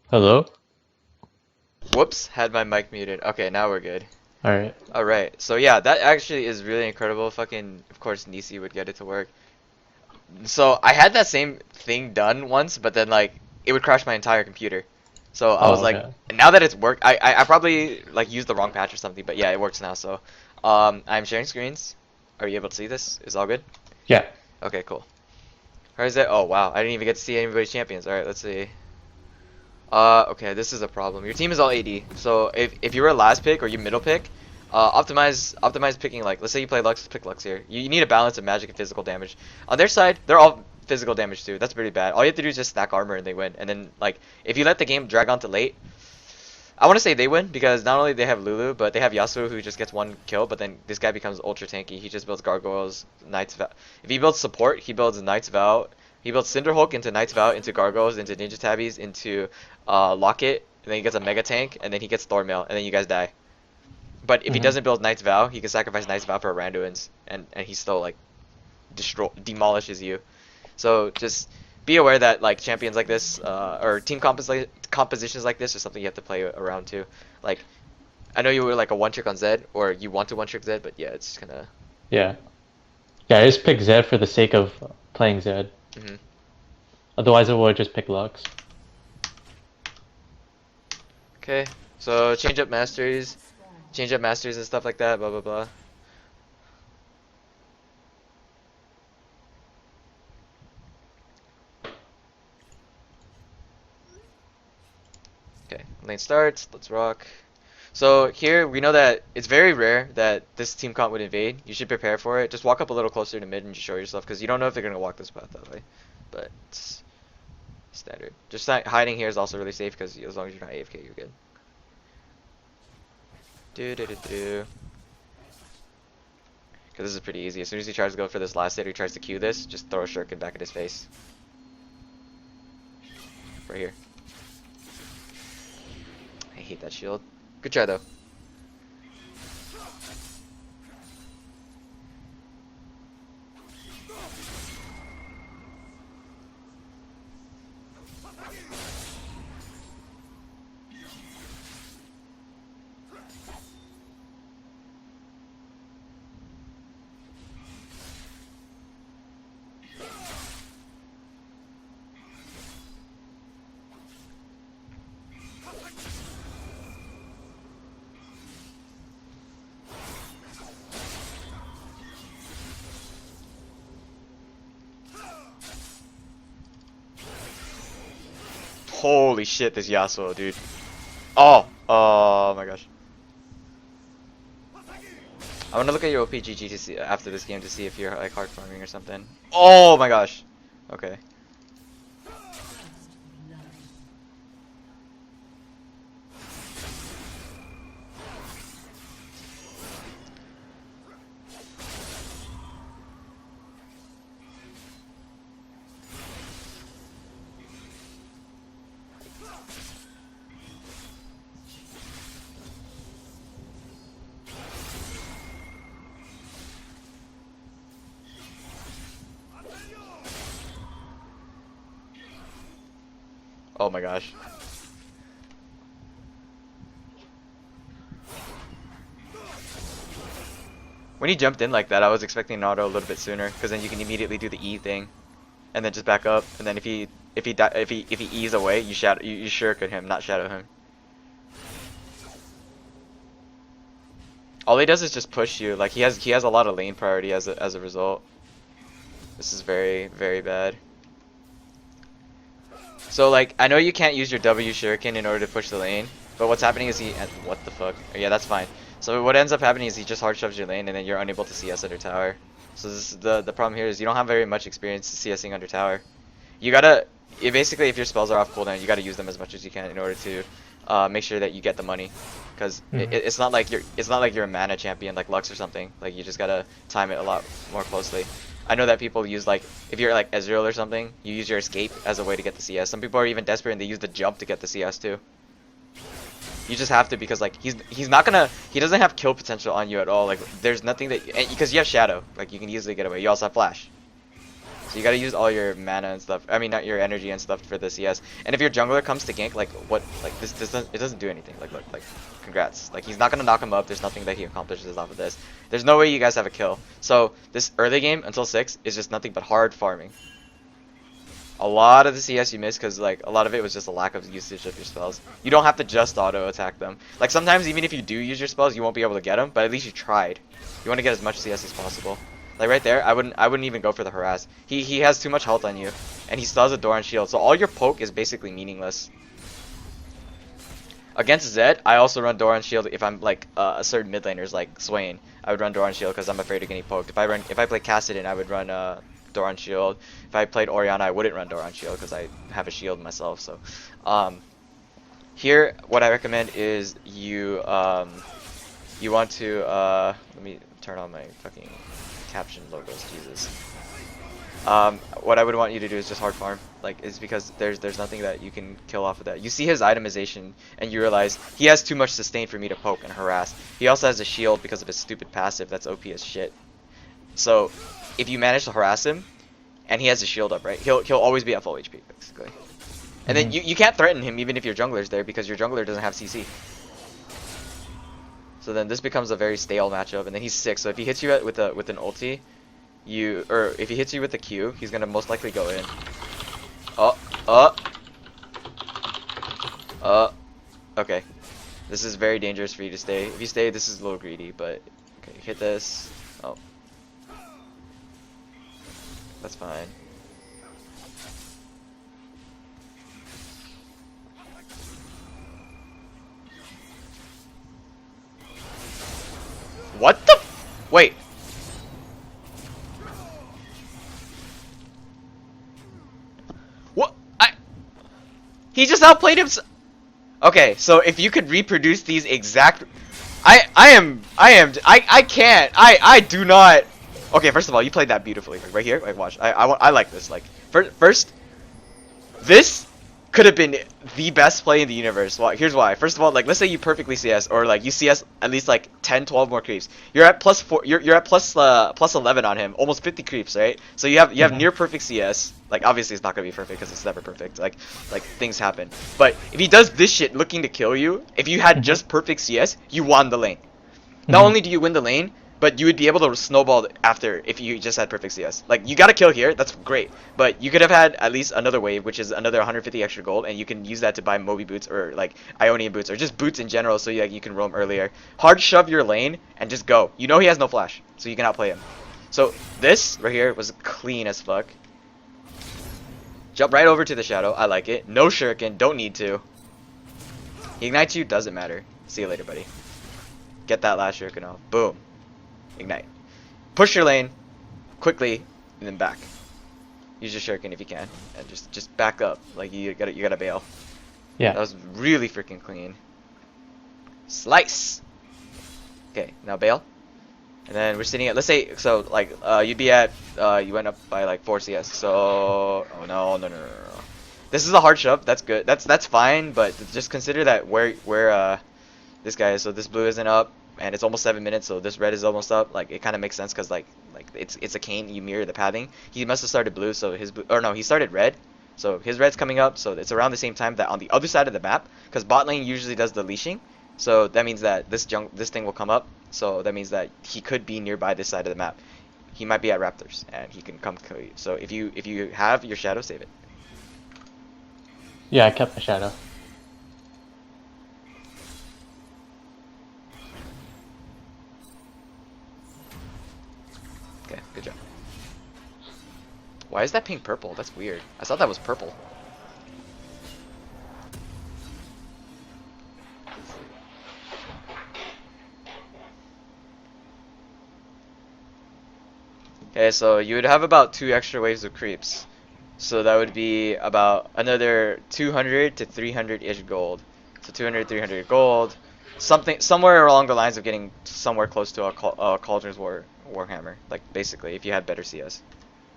Hello? Whoops, had my mic muted. Okay, now we're good. Alright. Alright, so yeah, that actually is really incredible. Fucking, of course, Nisi would get it to work. So I had that same thing done once, but then like it would crash my entire computer. So I was Oh, like, okay. now that it's worked, I probably like used the wrong patch or something, but yeah, it works now. So I'm sharing screens. Are you able to see this? Is all good? Yeah. Okay, cool. How is it? Oh wow, I didn't even get to see anybody's champions. All right, let's see. Okay, this is a problem. Your team is all AD, so if you were a last pick or you middle pick, optimize picking like let's say you play Lux, pick Lux here. You need a balance of magic and physical damage. On their side, they're all physical damage too. That's pretty bad. All you have to do is just stack armor and they win. And then like if you let the game drag on to late, I want to say they win because not only they have Lulu, but they have Yasuo who just gets one kill, but then this guy becomes ultra tanky. He just builds gargoyles, Knight's Vow. If he builds support, he builds Knight's Vow. He builds Cinderhulk into Knight's Vow, into gargoyles, into Ninja Tabbies, into Locket, and then he gets a Mega Tank, and then he gets Thornmail, and then you guys die. But if he hmm doesn't build Knight's Vow, he can sacrifice Knight's Vow for Randuin's, and he still like demolishes you. So just be aware that like champions like this, or team compositions like this, is something you have to play around too. Like I know you were like a one trick on Zed, or you want to one trick Zed, but yeah, it's kind of. Yeah. Yeah, I just picked Zed for the sake of playing Zed. Mhm. Otherwise, I would just pick Lux. Okay, so change up masteries and stuff like that. Blah blah blah. Okay, lane starts. Let's rock. So here we know that it's very rare that this team comp would invade. You should prepare for it. Just walk up a little closer to mid and just show yourself because you don't know if they're gonna walk this path that way. But it's standard. Just hiding here is also really safe because as long as you're not AFK, you're good. Do do do do. Because this is pretty easy. As soon as he tries to go for this last hit, or he tries to Q this, just throw a shuriken back in his face. Right here. I hate that shield. Good try though. Holy shit, this Yasuo, dude. Oh my gosh. I want to look at your OPGG to see after this game to see if you're like hard farming or something. Oh my gosh. Okay. Oh my gosh. When he jumped in like that, I was expecting an auto a little bit sooner, because then you can immediately do the E thing, and then just back up, and then if he E's away, you shadow you shuriken him, not shadow him. All he does is just push you. Like he has a lot of lane priority as a result. This is very bad. So like I know you can't use your W shuriken in order to push the lane, but what's happening is what the fuck? Yeah, that's fine. So what ends up happening is he just hard shoves your lane and then you're unable to CS under tower. So this is the problem here is you don't have very much experience CSing under tower. You gotta basically if your spells are off cooldown, you gotta use them as much as you can in order to make sure that you get the money. Because it's not like you're a mana champion like Lux or something. Like you just gotta time it a lot more closely. I know that people use like if you're like Ezreal or something, you use your escape as a way to get the CS. Some people are even desperate and they use the jump to get the CS too. You just have to, because like he's not gonna, he doesn't have kill potential on you at all. Like there's nothing that, because you have shadow, like you can easily get away. You also have flash. So you gotta use all your mana and stuff. I mean, not your energy and stuff for the CS. And if your jungler comes to gank, like what, like this doesn't, it doesn't do anything. Like, congrats. Like he's not gonna knock him up. There's nothing that he accomplishes off of this. There's no way you guys have a kill. So this early game until 6 is just nothing but hard farming. A lot of the CS you miss because like a lot of it was just a lack of usage of your spells. You don't have to just auto attack them. Like sometimes even if you do use your spells, you won't be able to get them, but at least you tried. You want to get as much CS as possible. Like right there, I wouldn't even go for the harass. He has too much health on you, and he still has a Doran shield, so all your poke is basically meaningless. Against Zed, I also run Doran shield if I'm like a certain mid laners like Swain. I would run Doran shield because I'm afraid of getting poked. If I play Kassadin, I would run Doran shield. If I played Orianna, I wouldn't run Doran shield because I have a shield myself. So here, what I recommend is you want to let me turn on my fucking caption logos, Jesus. What I would want you to do is just hard farm, like, it's because there's nothing that you can kill off of that. You see his itemization and you realize he has too much sustain for me to poke and harass. He also has a shield because of his stupid passive that's OP as shit. So if you manage to harass him and he has a shield up, right, he'll always be at full HP basically. And then you can't threaten him even if your jungler's there because your jungler doesn't have CC. So then this becomes a very stale matchup, and then he's 6. So if he hits you with an ulti, if he hits you with a Q, he's gonna most likely go in. Okay. This is very dangerous for you to stay. If you stay, this is a little greedy, but okay, hit this. Oh, that's fine. What the? Wait. What? He just outplayed him. Okay, so if you could reproduce these exact, I can't. I do not. Okay, first of all, you played that beautifully. Like, right here, like watch. I like this. Like first, this could have been the best play in the universe. Well, here's why. First of all, like let's say you perfectly CS, or like you CS at least like 10, 12 more creeps. You're at +4. You're at plus 11 on him, almost 50 creeps, right? So you have near perfect CS. Like obviously it's not gonna be perfect because it's never perfect. Like things happen. But if he does this shit looking to kill you, if you had just perfect CS, you won the lane. Not only do you win the lane, but you would be able to snowball after if you just had perfect CS. Like, you got a kill here, that's great. But you could have had at least another wave, which is another 150 extra gold, and you can use that to buy Moby boots or, like, Ionian boots, or just boots in general so you can roam earlier. Hard shove your lane and just go. You know he has no flash, so you can outplay him. So, this right here was clean as fuck. Jump right over to the shadow, I like it. No shuriken, don't need to. He ignites you, doesn't matter. See you later, buddy. Get that last shuriken off. Boom. Ignite. Push your lane quickly and then back. Use your shuriken if you can, and just back up. Like you gotta bail. Yeah. That was really freaking clean. Slice. Okay, now bail. And then we're sitting at, let's say, so like you'd be at you went up by like 4 CS. So oh no. This is a hard shove. That's good. That's fine, but just consider that where this guy is. So this blue isn't up. And it's almost 7 minutes, so this red is almost up. Like it kind of makes sense because like it's a cane. You mirror the pathing. He must have started blue, so his blue, or no, he started red. So his red's coming up. So it's around the same time that on the other side of the map, because bot lane usually does the leashing. So that means that this thing will come up. So that means that he could be nearby this side of the map. He might be at Raptors, and he can come kill you. So if you have your shadow, save it. Yeah, I kept my shadow. Okay, good job. Why is that pink purple? That's weird. I thought that was purple. Okay, so you would have about 2 extra waves of creeps. So that would be about another 200 to 300-ish gold. So 200, 300 gold. Somewhere along the lines of getting somewhere close to a Cauldron's Warhammer. Like, basically, if you had better CS.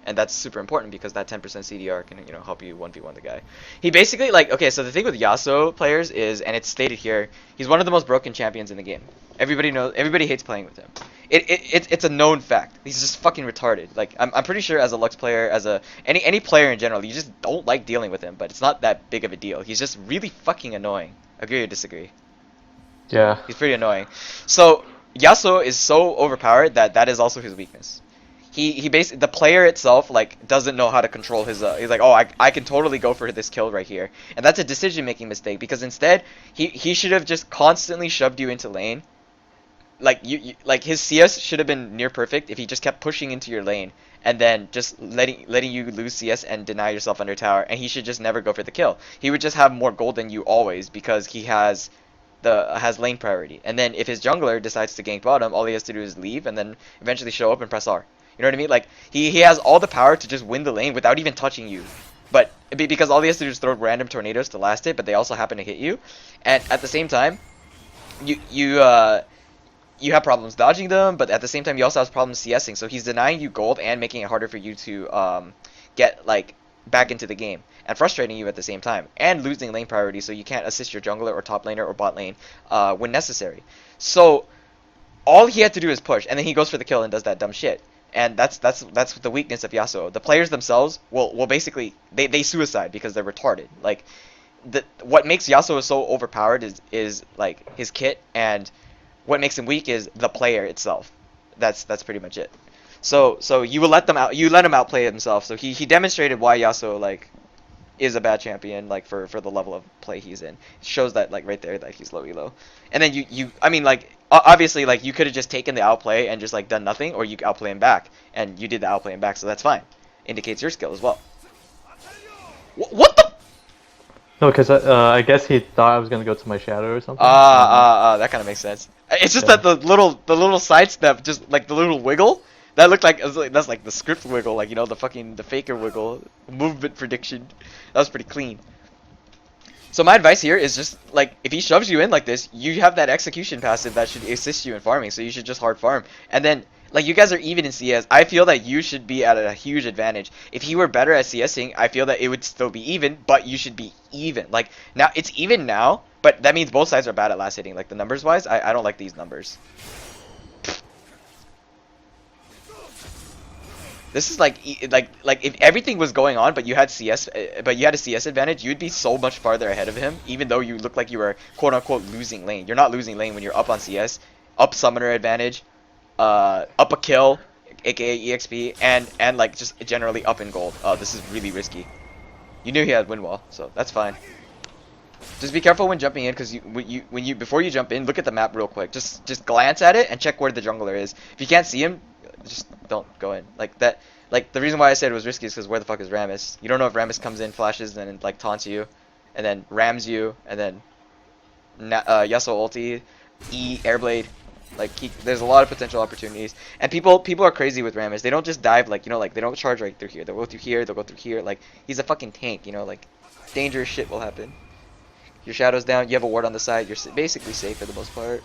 and that's super important because that 10% CDR can help you 1v1 the guy. He basically like okay, so the thing with Yasuo players is, and it's stated here, he's one of the most broken champions in the game. Everybody hates playing with him. It's a known fact. He's just fucking retarded. Like I'm pretty sure as a Lux player, as a any player in general, you just don't like dealing with him. But it's not that big of a deal. He's just really fucking annoying. Agree or disagree? Yeah. He's pretty annoying. So Yasuo is so overpowered that is also his weakness. He basically, the player itself like doesn't know how to control his he's like, oh, I can totally go for this kill right here, and that's a decision making mistake because instead he should have just constantly shoved you into lane. Like like his CS should have been near perfect if he just kept pushing into your lane and then just letting you lose CS and deny yourself under tower, and he should just never go for the kill. He would just have more gold than you always because he has lane priority. And then if his jungler decides to gank bottom, all he has to do is leave and then eventually show up and press R. You know what I mean? Like he has all the power to just win the lane without even touching you. But because all he has to do is throw random tornadoes to last it, but they also happen to hit you. And at the same time, you have problems dodging them, but at the same time you also have problems CSing. So he's denying you gold and making it harder for you to get like back into the game, and frustrating you at the same time, and losing lane priority, so you can't assist your jungler or top laner or bot lane when necessary. So all he had to do is push, and then he goes for the kill and does that dumb shit. And that's the weakness of Yasuo. The players themselves will basically they suicide because they're retarded. Like what makes Yasuo so overpowered is like his kit, and what makes him weak is the player itself. That's pretty much it. So you let him outplay himself. So he demonstrated why Yasuo like is a bad champion, like for the level of play he's in. It shows that like right there that he's low elo. And then I mean like obviously like you could have just taken the outplay and just like done nothing, or you outplay him back, and you did the outplay him back, so that's fine. Indicates your skill as well. What the? No, because I guess he thought I was gonna go to my shadow or something. That kind of makes sense. It's just that the little sidestep, just like the little wiggle, that looked like that's like the script wiggle, like the faker wiggle, movement prediction. That was pretty clean. So my advice here is just like if he shoves you in like this, you have that execution passive that should assist you in farming. So you should just hard farm, and then like you guys are even in CS. I feel that you should be at a huge advantage. If he were better at CSing, I feel that it would still be even, but you should be even. Like now it's even now, but that means both sides are bad at last hitting. Like the numbers wise, I don't like these numbers. This is like if everything was going on, but you had CS, but you had a CS advantage, you'd be so much farther ahead of him. Even though you look like you were quote unquote losing lane, you're not losing lane when you're up on CS, up summoner advantage, up a kill, aka EXP, and like just generally up in gold. This is really risky. You knew he had win wall, so that's fine. Just be careful when jumping in, because before you jump in, look at the map real quick. Just glance at it and check where the jungler is. If you can't see him, just don't go in. Like that. Like the reason why I said it was risky is because where the fuck is Rammus? You don't know if Rammus comes in, flashes, and then like taunts you, and then rams you, and then Yasuo ulti, E airblade. Like there's a lot of potential opportunities, and people are crazy with Rammus. They don't just dive like like they don't charge right through here. They'll go through here. They'll go through here. Like he's a fucking tank. Like dangerous shit will happen. Your shadow's down. You have a ward on the side. You're basically safe for the most part.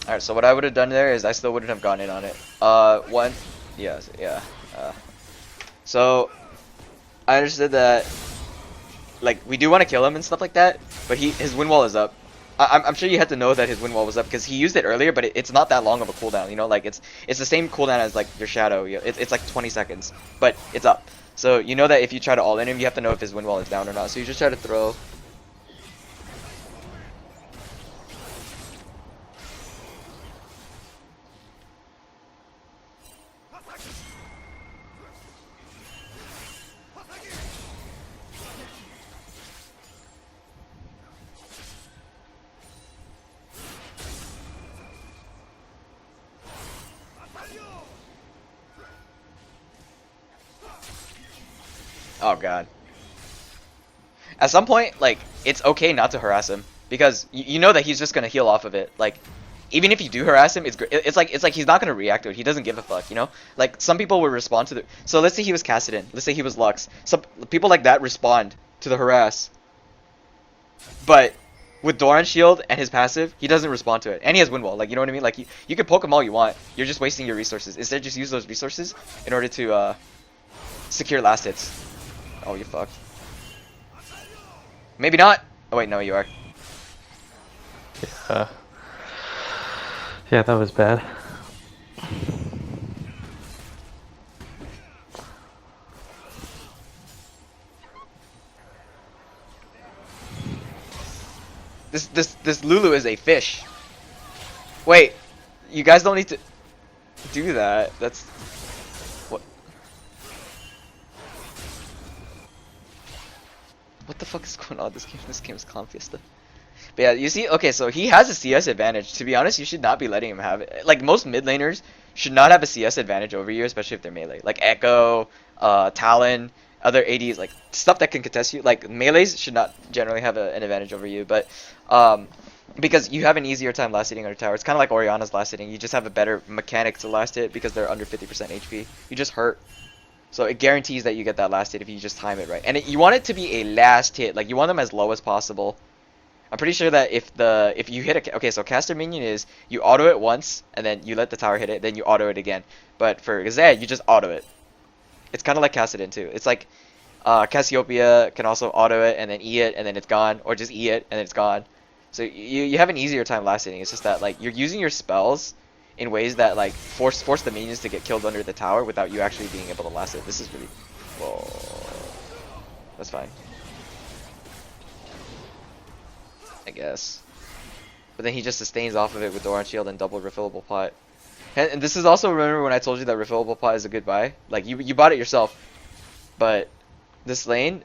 Alright, so what I would have done there is I still wouldn't have gone in on it. So I understood that like we do want to kill him and stuff like that, but his win wall is up. I'm sure you had to know that his win wall was up because he used it earlier, but it's not that long of a cooldown. Like it's the same cooldown as like your shadow. It's like 20 seconds, but it's up. So you know that if you try to all in him, you have to know if his win wall is down or not. So you just try to throw. Oh god. At some point, like, it's okay not to harass him. Because you know that he's just gonna heal off of it. Like, even if you do harass him, it's like he's not gonna react to it. He doesn't give a fuck, you know. Like some people would respond to the. So let's say he was Kassadin. Let's say he was Lux. Some people like that respond to the harass. But with Doran's shield and his passive, he doesn't respond to it, and he has wind wall. Like you know what I mean? Like you can poke him all you want. You're just wasting your resources. Instead, just use those resources in order to secure last hits. Oh, you fucked. Maybe not. Oh wait, no, you are. Yeah. Yeah, that was bad. This Lulu is a fish. Wait, you guys don't need to do that. That's what. What the fuck is going on? This game is Clown Fiesta. But yeah, you see, okay, so he has a CS advantage. To be honest, you should not be letting him have it. Like most mid laners should not have a CS advantage over you, especially if they're melee. Like Echo, Talon, other ADs, like stuff that can contest you. Like melees should not generally have an advantage over you, but because you have an easier time last hitting under tower. It's kind of like Orianna's last hitting. You just have a better mechanic to last hit because they're under 50% HP. You just hurt. So it guarantees that you get that last hit if you just time it right. And you want it to be a last hit. Like you want them as low as possible. I'm pretty sure that if you hit a okay, so caster minion is you auto it once and then you let the tower hit it, then you auto it again. But for Zed, you just auto it. It's kind of like Kassadin too. It's like Cassiopeia can also auto it and then E it and then it's gone, or just E it and then it's gone. So you have an easier time last hitting. It's just that like you're using your spells in ways that like force the minions to get killed under the tower without you actually being able to last it. This is really whoa. That's fine. I guess. But then he just sustains off of it with Doran shield and double refillable pot. And this is also, remember when I told you that refillable pot is a good buy? Like you bought it yourself. But this lane,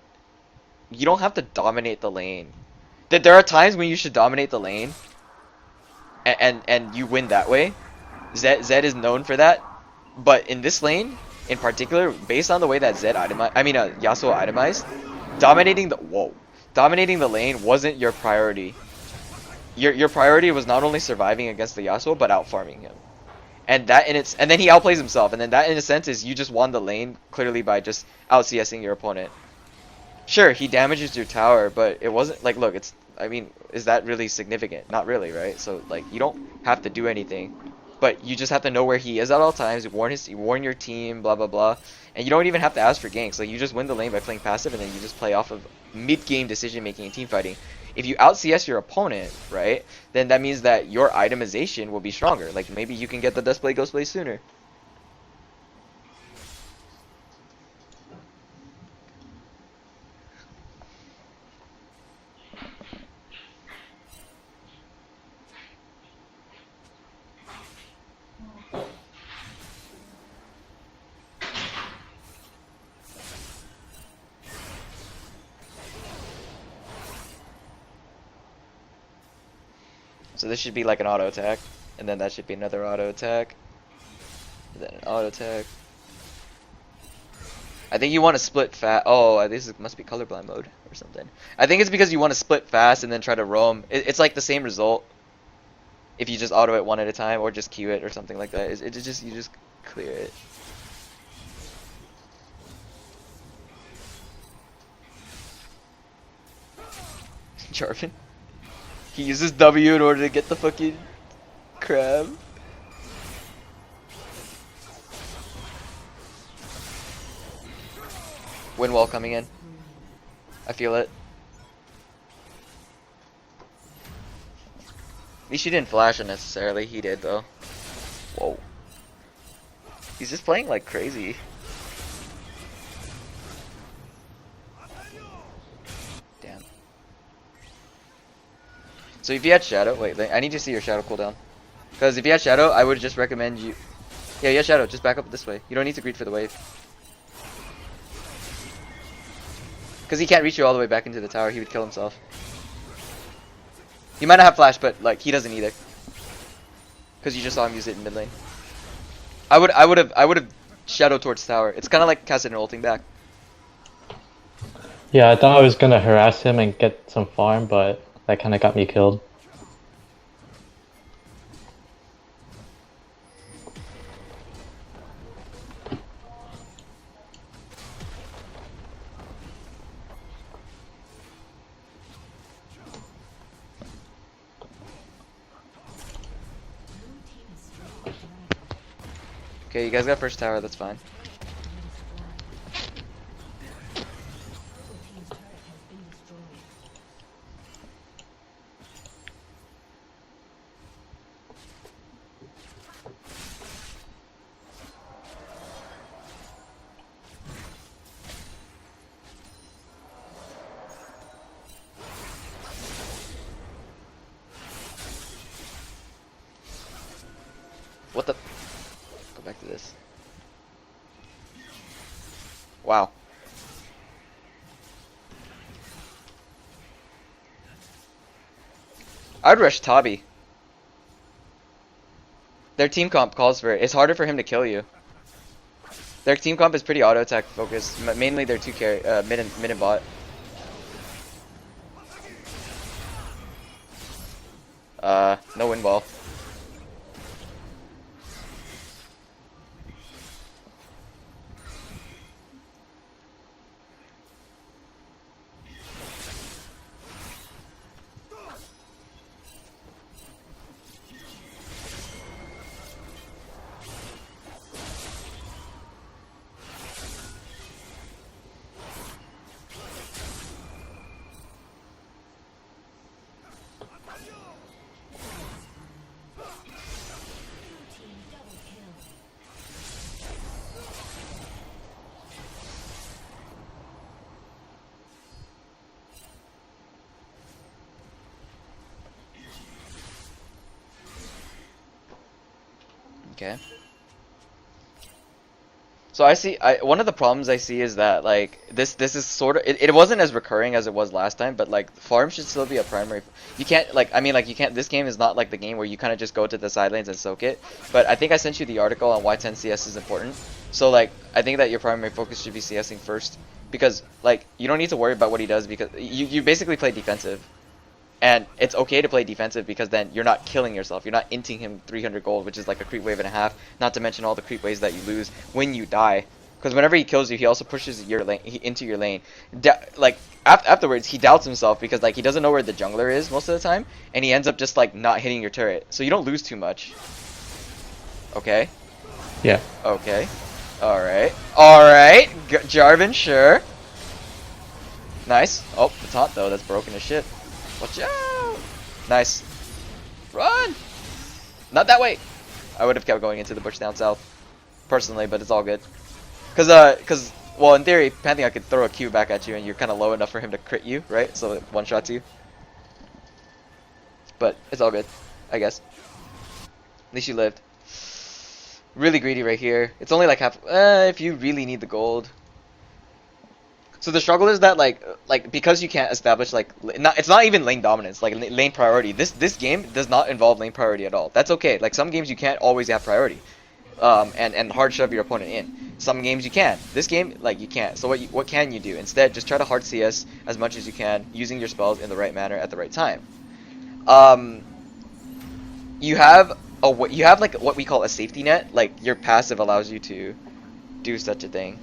you don't have to dominate the lane. There are times when you should dominate the lane and you win that way. Zed is known for that. But in this lane, in particular, based on the way that Yasuo itemized, dominating the lane wasn't your priority. Your priority was not only surviving against the Yasuo, but out farming him. And then he outplays himself, and then that in a sense is you just won the lane clearly by just out CSing your opponent. Sure, he damages your tower, but it wasn't like, look, is that really significant? Not really, right? So like you don't have to do anything, but you just have to know where he is at all times. Warn your team, blah blah blah, and you don't even have to ask for ganks. Like you just win the lane by playing passive, and then you just play off of mid-game decision making and team fighting. If you out CS your opponent, right, then that means that your itemization will be stronger. Like maybe you can get the Dustblade Ghostblade sooner. So this should be like an auto attack, and then that should be another auto attack, and then an auto attack. I think you want to split fast. Oh, must be colorblind mode or something. I think it's because you want to split fast and then try to roam. It's like the same result if you just auto it one at a time or just Q it or something like that. You just clear it. Jarvan. He uses W in order to get the fucking crab. Wind wall coming in. I feel it. At least she didn't flash unnecessarily. He did though. Whoa. He's just playing like crazy. Damn. So if you had Shadow, wait, I need to see your Shadow cooldown. Because if you had Shadow, I would just recommend you... Yeah, you had Shadow, just back up this way. You don't need to greet for the wave. Because he can't reach you all the way back into the tower, he would kill himself. He might not have flash, but like he doesn't either. Because you just saw him use it in mid lane. I would have Shadow towards tower. It's kinda like Kassadin ulting back. Yeah, I thought I was gonna harass him and get some farm, but that kinda got me killed. Okay, you guys got first tower, that's fine. What the? Go back to this. Wow. I'd rush Tabi. Their team comp calls for it. It's harder for him to kill you. Their team comp is pretty auto attack focused. Mainly their two carry, mid and bot. No win ball. Okay. So one of the problems I see is that like this is sort of it wasn't as recurring as it was last time, but like farm should still be a primary. You can't like I mean like you can't. This game is not like the game where you kind of just go to the side lanes and soak it. But I think I sent you the article on why 10 CS is important. So like I think that your primary focus should be CSing first, because like you don't need to worry about what he does, because you basically play defensive. And it's okay to play defensive because then you're not killing yourself. You're not inting him 300 gold, which is like a creep wave and a half. Not to mention all the creep waves that you lose when you die. Because whenever he kills you, he also pushes your lane into your lane. Afterwards, he doubts himself because like he doesn't know where the jungler is most of the time, and he ends up just like not hitting your turret. So you don't lose too much. Okay. Yeah. Okay. All right. All right. Jarvan, sure. Nice. Oh, the taunt though. That's broken as shit. Watch out! Nice. Run! Not that way! I would have kept going into the bush down south, personally, but it's all good. Cause, well, in theory, Pantheon could throw a Q back at you and you're kind of low enough for him to crit you, right? So it one-shots you. But it's all good, I guess. At least you lived. Really greedy right here. It's only like half, if you really need the gold. So the struggle is that like because you can't establish like it's not even lane dominance, like lane priority. This game does not involve lane priority at all. That's okay. Like some games you can't always have priority, and hard shove your opponent in. Some games you can. This game like you can't. So what can you do? Instead, just try to hard CS as much as you can, using your spells in the right manner at the right time. You have like what we call a safety net. Like your passive allows you to do such a thing.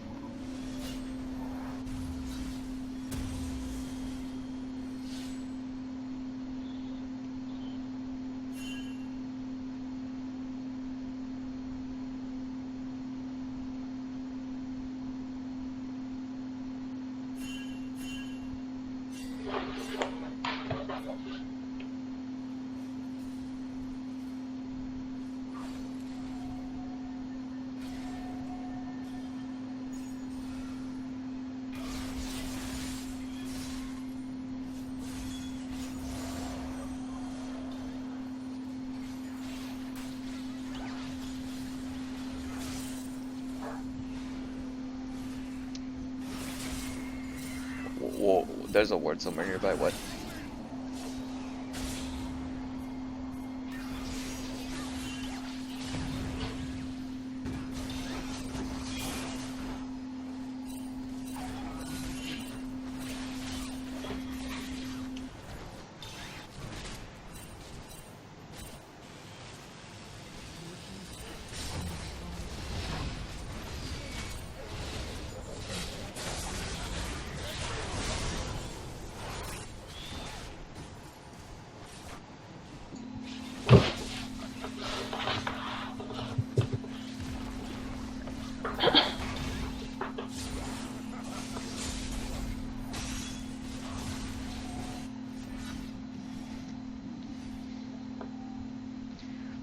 Whoa, there's a ward somewhere nearby. What?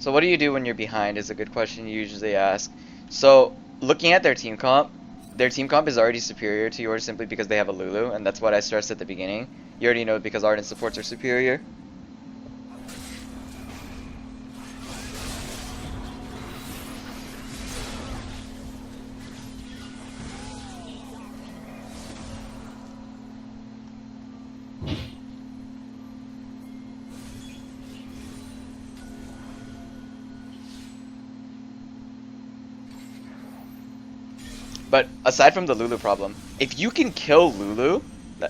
So what do you do when you're behind is a good question you usually ask. So looking at their team comp is already superior to yours simply because they have a Lulu, and that's what I stressed at the beginning. You already know because Ardent supports are superior. But aside from the Lulu problem, if you can kill Lulu,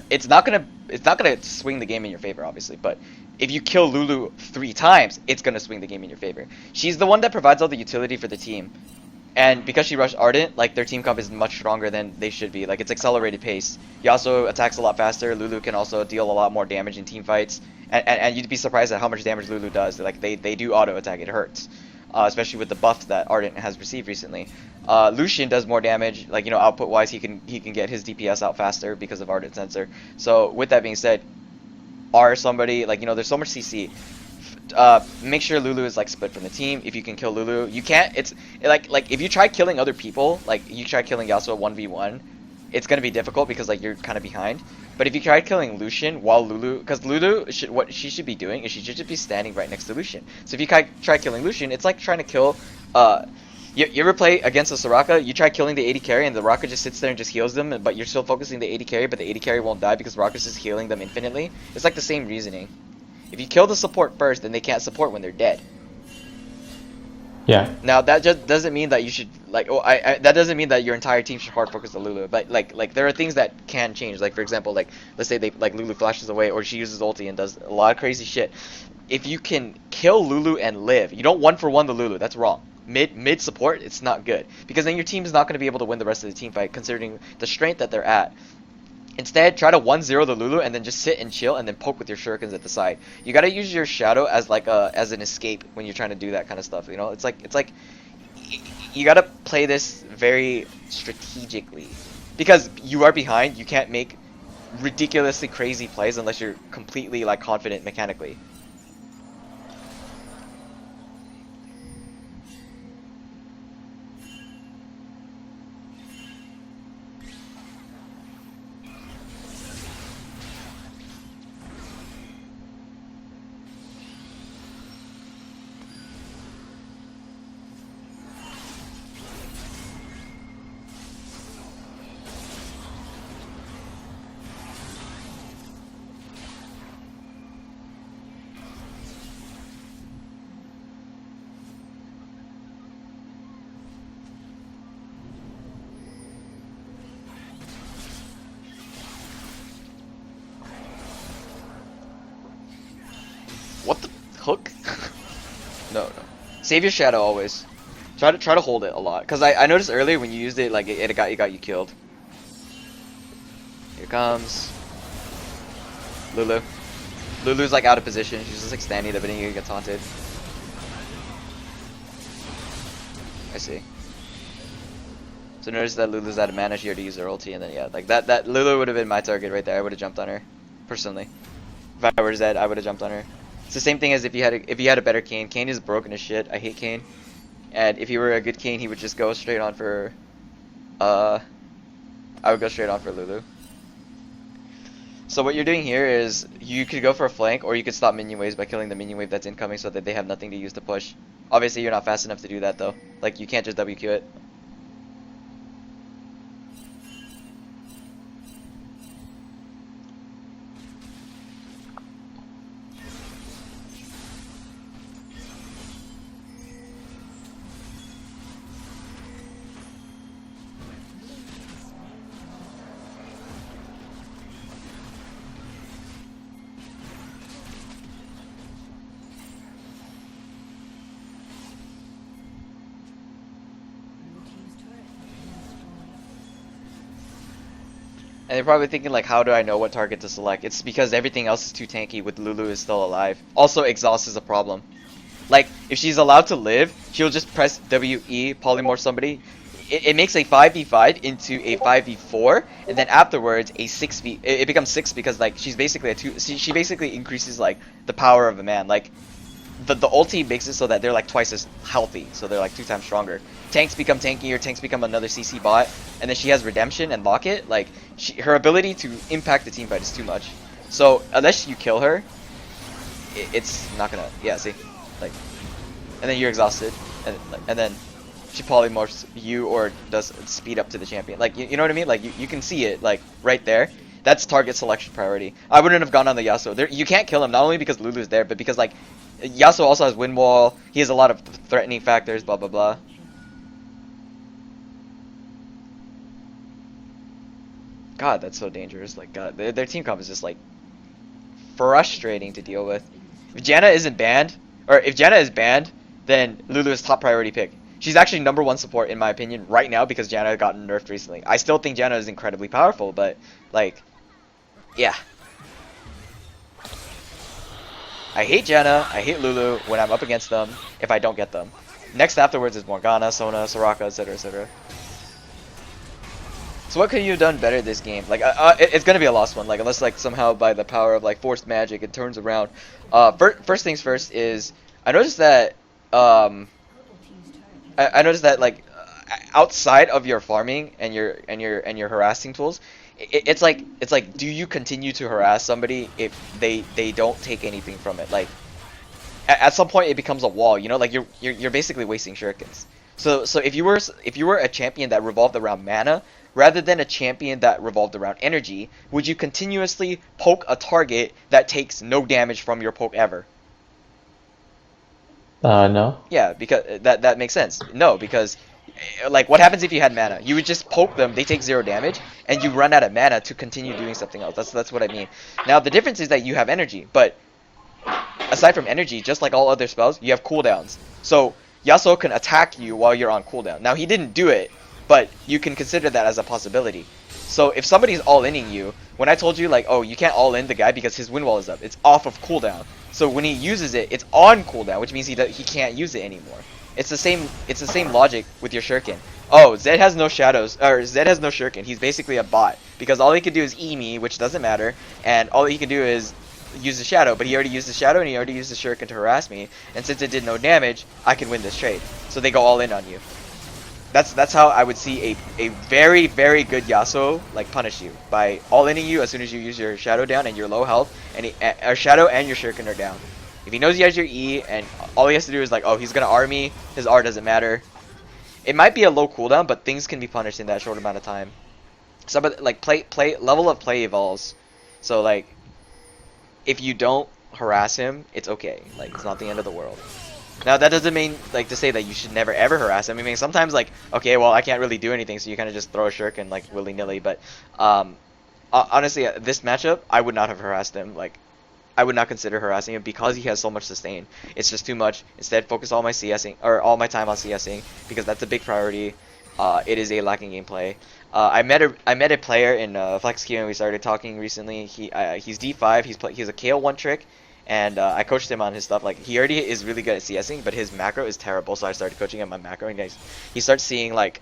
it's not gonna swing the game in your favor, obviously. But if you kill Lulu 3 times, it's gonna swing the game in your favor. She's the one that provides all the utility for the team, and because she rushed Ardent, like their team comp is much stronger than they should be. Like it's accelerated pace. Yasuo attacks a lot faster. Lulu can also deal a lot more damage in team fights, and you'd be surprised at how much damage Lulu does. Like they do auto attack, it hurts. Especially with the buff that Ardent has received recently. Lucian does more damage, like output wise, he can get his DPS out faster because of Ardent Sensor. So with that being said, somebody like there's so much CC. Make sure Lulu is like split from the team. If you can kill Lulu, you can't. It's like if you try killing other people, like you try killing Yasuo 1v1, it's gonna be difficult because like you're kind of behind. But if you try killing Lucian while because Lulu what she should be doing is she should just be standing right next to Lucian. So if you try killing Lucian, it's like trying to kill. You ever play against a Soraka? You try killing the AD carry and the Soraka just sits there and just heals them, but you're still focusing the AD carry, but the AD carry won't die because Soraka's just healing them infinitely. It's like the same reasoning. If you kill the support first, then they can't support when they're dead. Yeah. Now that just doesn't mean that you should that doesn't mean that your entire team should hard focus on Lulu, but like there are things that can change. Like for example, like let's say Lulu flashes away or she uses ulti and does a lot of crazy shit. If you can kill Lulu and live, you don't 1-for-1 the Lulu. That's wrong. Mid support, it's not good because then your team is not going to be able to win the rest of the team fight considering the strength that they're at. Instead, try to 1-0 the Lulu and then just sit and chill and then poke with your shurikens at the side. You gotta use your shadow as like as an escape when you're trying to do that kind of stuff. It's like you gotta play this very strategically because you are behind. You can't make ridiculously crazy plays unless you're completely like confident mechanically. What the hook? No. Save your shadow always. Try to hold it a lot, cause I noticed earlier when you used it, like it got you killed. Here comes Lulu. Lulu's like out of position. She's just like standing there, but then you get taunted. I see. So notice that Lulu's out of mana. She already used her ulti, and then yeah, like that Lulu would have been my target right there. I would have jumped on her, personally. If I were Zed, I would have jumped on her. It's the same thing as if you had a better Kayn. Kayn is broken as shit. I hate Kayn. And if he were a good Kayn, he would just go straight on for I would go straight on for Lulu. So what you're doing here is you could go for a flank or you could stop minion waves by killing the minion wave that's incoming so that they have nothing to use to push. Obviously you're not fast enough to do that though. Like you can't just WQ it. And they're probably thinking like, how do I know what target to select? It's because everything else is too tanky with Lulu is still alive. Also, exhaust is a problem. Like, if she's allowed to live, she'll just press WE, polymorph somebody. It makes a 5v5 into a 5v4, and then afterwards a 6v. It becomes 6 because like she's basically she basically increases like the power of a man. Like the ulti makes it so that they're like twice as healthy, so they're like 2 times stronger. Tanks become tankier, tanks become another CC bot, and then she has redemption and locket. Like her ability to impact the team fight is too much. So unless you kill her, it's not gonna. Yeah, see, like, and then you're exhausted, and then she polymorphs you or does speed up to the champion. Like you know what I mean? Like you can see it like right there. That's target selection priority. I wouldn't have gone on the Yasuo. There, you can't kill him not only because Lulu's there, but because like Yasuo also has wind wall. He has a lot of threatening factors. Blah blah blah. God, that's so dangerous. Like God, their team comp is just like frustrating to deal with. If Janna isn't banned, or if Janna is banned, then Lulu is top priority pick. She's actually #1 support in my opinion right now because Janna got nerfed recently. I still think Janna is incredibly powerful, but like, yeah. I hate Janna, I hate Lulu when I'm up against them if I don't get them. Next afterwards is Morgana, Sona, Soraka, etc, etc. So what could you have done better this game? Like, it's gonna be a lost one. Like, unless like somehow by the power of like forced magic it turns around. First things first is I noticed that I noticed that like outside of your farming and your harassing tools, it's like do you continue to harass somebody if they don't take anything from it? Like at some point it becomes a wall. You know, like you're basically wasting shurikens. So if you were a champion that revolved around mana rather than a champion that revolved around energy, would you continuously poke a target that takes no damage from your poke ever? No. Yeah, because that makes sense. No, because like what happens if you had mana? You would just poke them, they take 0 damage, and you run out of mana to continue doing something else. That's what I mean. Now the difference is that you have energy, but aside from energy, just like all other spells, you have cooldowns. So Yasuo can attack you while you're on cooldown. Now he didn't do it, but you can consider that as a possibility. So if somebody's all-inning you, when I told you like, oh, you can't all-in the guy because his wind wall is up, it's off of cooldown. So when he uses it, it's on cooldown, which means he can't use it anymore. It's the same logic with your shuriken. Oh, Zed has no shadows, or Zed has no shuriken. He's basically a bot because all he can do is E me, which doesn't matter, and all he can do is use the shadow. But he already used the shadow and he already used the shuriken to harass me. And since it did no damage, I can win this trade. So they go all in on you. That's how I would see a very very good Yasuo like punish you by all-inning you as soon as you use your shadow down and you're low health and shadow and your shuriken are down. If he knows he has your E and all he has to do is like, oh, he's gonna R me, his R doesn't matter. It might be a low cooldown, but things can be punished in that short amount of time. Some of like play level of play evolves. So like if you don't harass him, it's okay. Like it's not the end of the world. Now that doesn't mean like to say that you should never ever harass him. I mean sometimes like okay, well I can't really do anything, so you kind of just throw a shuriken like willy nilly. But honestly, this matchup I would not have harassed him. Like I would not consider harassing him because he has so much sustain. It's just too much. Instead, focus all my CSing or all my time on CSing because that's a big priority. It is a lacking gameplay. I met a player in FlexQ and we started talking recently. He's D5. He's a KO 1 trick. And I coached him on his stuff. Like he already is really good at CSing, but his macro is terrible. So I started coaching him on macro, and he starts seeing like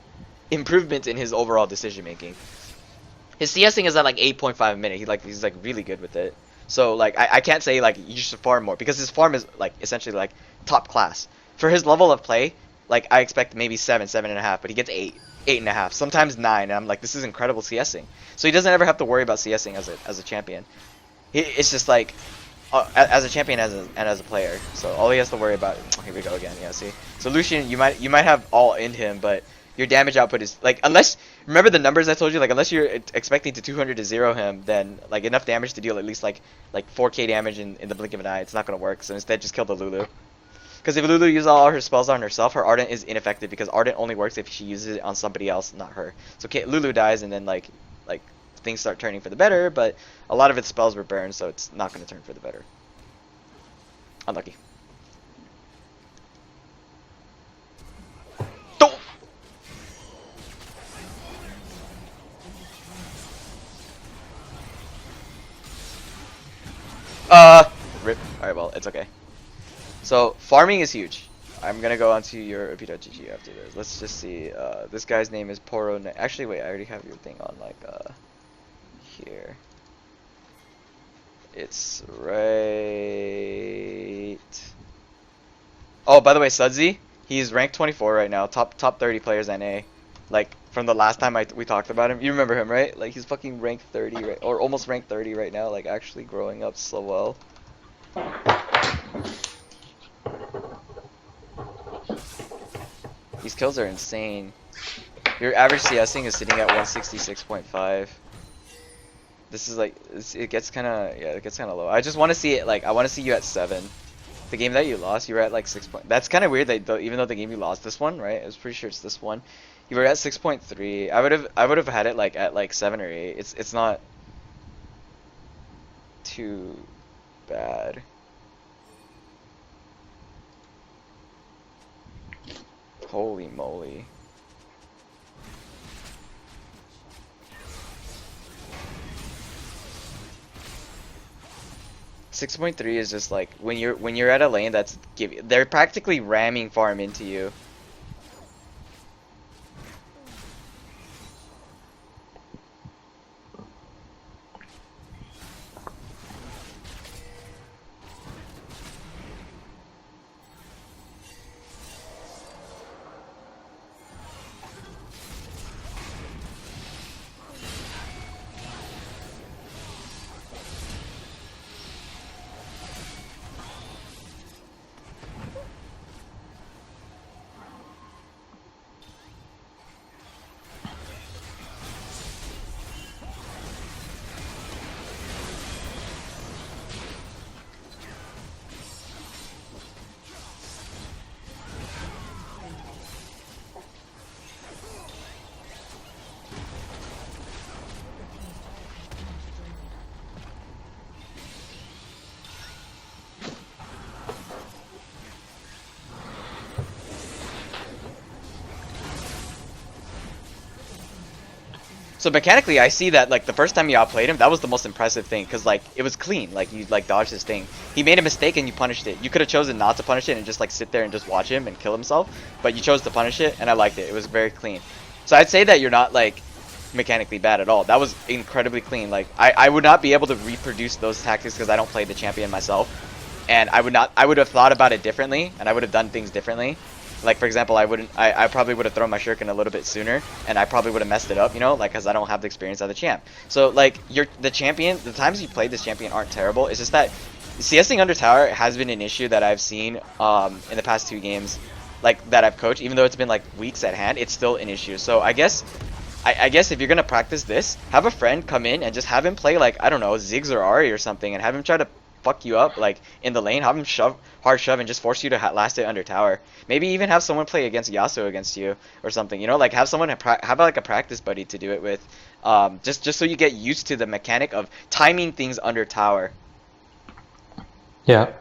improvements in his overall decision making. His CSing is at like 8.5 a minute. He's like really good with it. So like I can't say like you should farm more because his farm is like essentially like top class for his level of play. Like I expect maybe 7.5, but he gets 8.5, sometimes 9. And I'm like, this is incredible CSing. So he doesn't ever have to worry about CSing as a champion. It's just like. As a champion and as a player, so all he has to worry about. Oh, here we go again. Yeah, see. So Lucian, you might have all in him, but your damage output is like unless remember the numbers I told you. Like unless you're expecting to 200 to 0 him, then like enough damage to deal at least like 4k damage in the blink of an eye. It's not gonna work. So instead, just kill the Lulu. Because if Lulu uses all her spells on herself, her Ardent is ineffective because Ardent only works if she uses it on somebody else, not her. So Lulu dies, and then like things start turning for the better, but a lot of its spells were burned, so it's not going to turn for the better. Unlucky. Rip. Alright, well, it's okay. So, farming is huge. I'm gonna go onto your Apdo.gg after this. Let's just see. This guy's name is Poro. Actually, wait, I already have your thing on, like, here. It's right Oh, by the way, Sudsy, he's ranked 24 right now, top 30 players NA. Like from the last time we talked about him, you remember him, right? Like he's fucking ranked 30 right, or almost ranked 30 right now. Like actually growing up so well. These kills are insane. Your average CSing is sitting at 166.5. This is like it gets kind of it gets kind of low. I just want to see it like I want to see you at 7. The game that you lost, you were at like 6 point. That's kind of weird that even though the game you lost this one, right? I was pretty sure it's this one. You were at 6.3. I would have had it like at like 7 or 8. It's not too bad. Holy moly. Six 6.3 is just like when you're at a lane that's they're practically ramming farm into you. So mechanically, I see that like the first time you outplayed him, that was the most impressive thing because like it was clean. Like you like dodged his thing. He made a mistake and you punished it. You could have chosen not to punish it and just like sit there and just watch him and kill himself, but you chose to punish it, and I liked it. It was very clean. So I'd say that you're not like mechanically bad at all. That was incredibly clean. Like I would not be able to reproduce those tactics because I don't play the champion myself, and I would have thought about it differently, and I would have done things differently. Like for example, I probably would have thrown my shuriken a little bit sooner, and I probably would have messed it up, you know, like because I don't have the experience of the champ. So like the champion, the times you played this champion aren't terrible. It's just that CSing under tower has been an issue that I've seen in the past 2 games, like that I've coached. Even though it's been like weeks at hand, it's still an issue. So I guess if you're gonna practice this, have a friend come in and just have him play like I don't know Ziggs or Ari or something, and have him try to fuck you up like in the lane. Have him hard shove and just force you to last it under tower. Maybe even have someone play against Yasuo against you or something, you know, like have someone have like a practice buddy to do it with, just so you get used to the mechanic of timing things under tower. Yeah.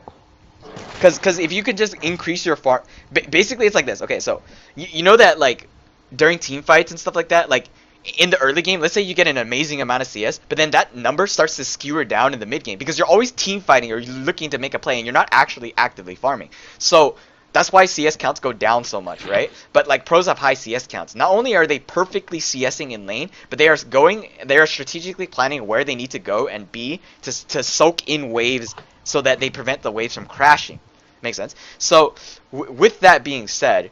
Because if you could just increase your farm, basically it's like this. Okay, so you know that like during team fights and stuff like that, like in the early game, let's say you get an amazing amount of CS, but then that number starts to skewer down in the mid game because you're always team fighting or you're looking to make a play and you're not actually actively farming. So that's why CS counts go down so much, right? But like pros have high CS counts. Not only are they perfectly CSing in lane, but they are strategically planning where they need to go and be to soak in waves so that they prevent the waves from crashing. Makes sense? So with that being said,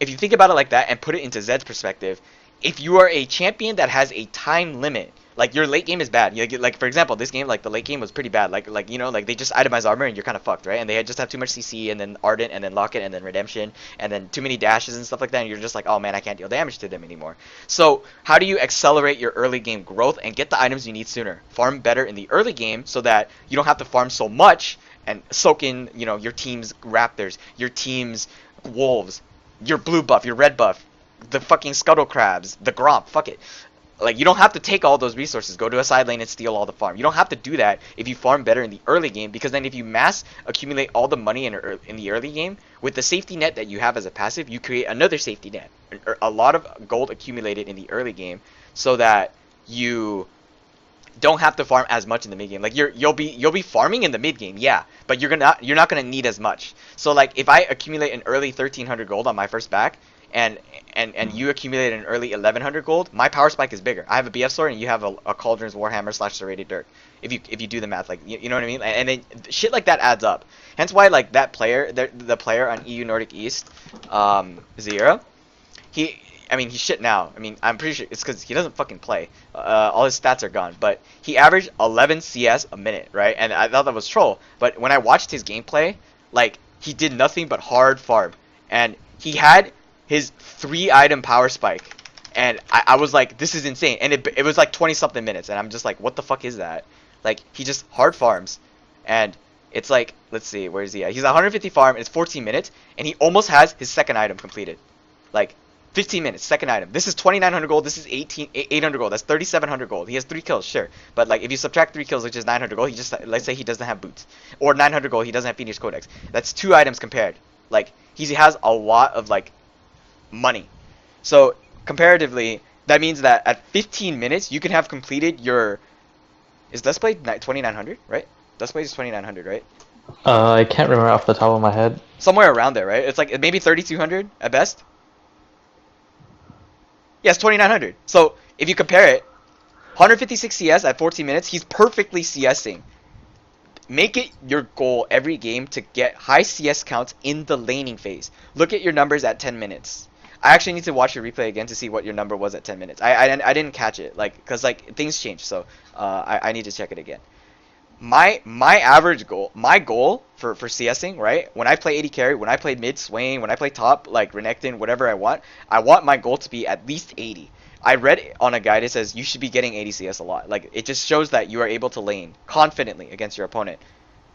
if you think about it like that and put it into Zed's perspective, if you are a champion that has a time limit, like your late game is bad. Like for example, this game, like the late game was pretty bad. Like you know, like they just itemize armor and you're kind of fucked, right? And they just have too much CC and then Ardent and then Locket and then Redemption and then too many dashes and stuff like that. And you're just like, oh man, I can't deal damage to them anymore. So how do you accelerate your early game growth and get the items you need sooner? Farm better in the early game so that you don't have to farm so much and soak in, you know, your team's Raptors, your team's Wolves, your blue buff, your red buff, the fucking Scuttle Crabs, the Gromp, fuck it. Like, you don't have to take all those resources, go to a side lane and steal all the farm. You don't have to do that if you farm better in the early game, because then if you mass accumulate all the money in the early game, with the safety net that you have as a passive, you create another safety net. A lot of gold accumulated in the early game so that you don't have to farm as much in the mid game. Like you'll be farming in the mid game, yeah, but you're not gonna need as much. So like if I accumulate an early 1300 gold on my first back, and you accumulate an early 1100 gold, my power spike is bigger. I have a BF sword and you have a Cauldron's Warhammer / Serrated Dirk. If you do the math, like you know what I mean, and then shit like that adds up. Hence why like that player, the player on EU Nordic East, Zero, he's shit now. I mean, I'm pretty sure it's because he doesn't fucking play. All his stats are gone. But he averaged 11 CS a minute, right? And I thought that was troll. But when I watched his gameplay, like, he did nothing but hard farm. And he had his 3-item power spike. And I was like, this is insane. And it was like 20-something minutes. And I'm just like, what the fuck is that? Like, he just hard farms. And it's like, let's see, where is he at? He's 150 farm, and it's 14 minutes. And he almost has his second item completed. Like, 15 minutes, second item. This is 2,900 gold. This is 800 gold. That's 3,700 gold. He has 3 kills, sure. But, like, if you subtract 3 kills, which is 900 gold, he just, let's say he doesn't have boots. Or 900 gold, he doesn't have Phoenix Codex. That's 2 items compared. Like, he has a lot of, like, money. So, comparatively, that means that at 15 minutes, you can have completed your... Is Let's Play 2,900, right? Let's Play is 2,900, right? I can't remember off the top of my head. Somewhere around there, right? It's like maybe 3,200 at best. Yes, 2,900. So if you compare it, 156 CS at 14 minutes, he's perfectly CSing. Make it your goal every game to get high CS counts in the laning phase. Look at your numbers at 10 minutes. I actually need to watch your replay again to see what your number was at 10 minutes. I didn't catch it, like, cause like things change, so I need to check it again. My average goal, my goal for CSing, right? When I play AD carry, when I play mid Swain, when I play top, like Renekton, whatever I want my goal to be at least 80. I read on a guide it says you should be getting 80 CS a lot. Like, it just shows that you are able to lane confidently against your opponent.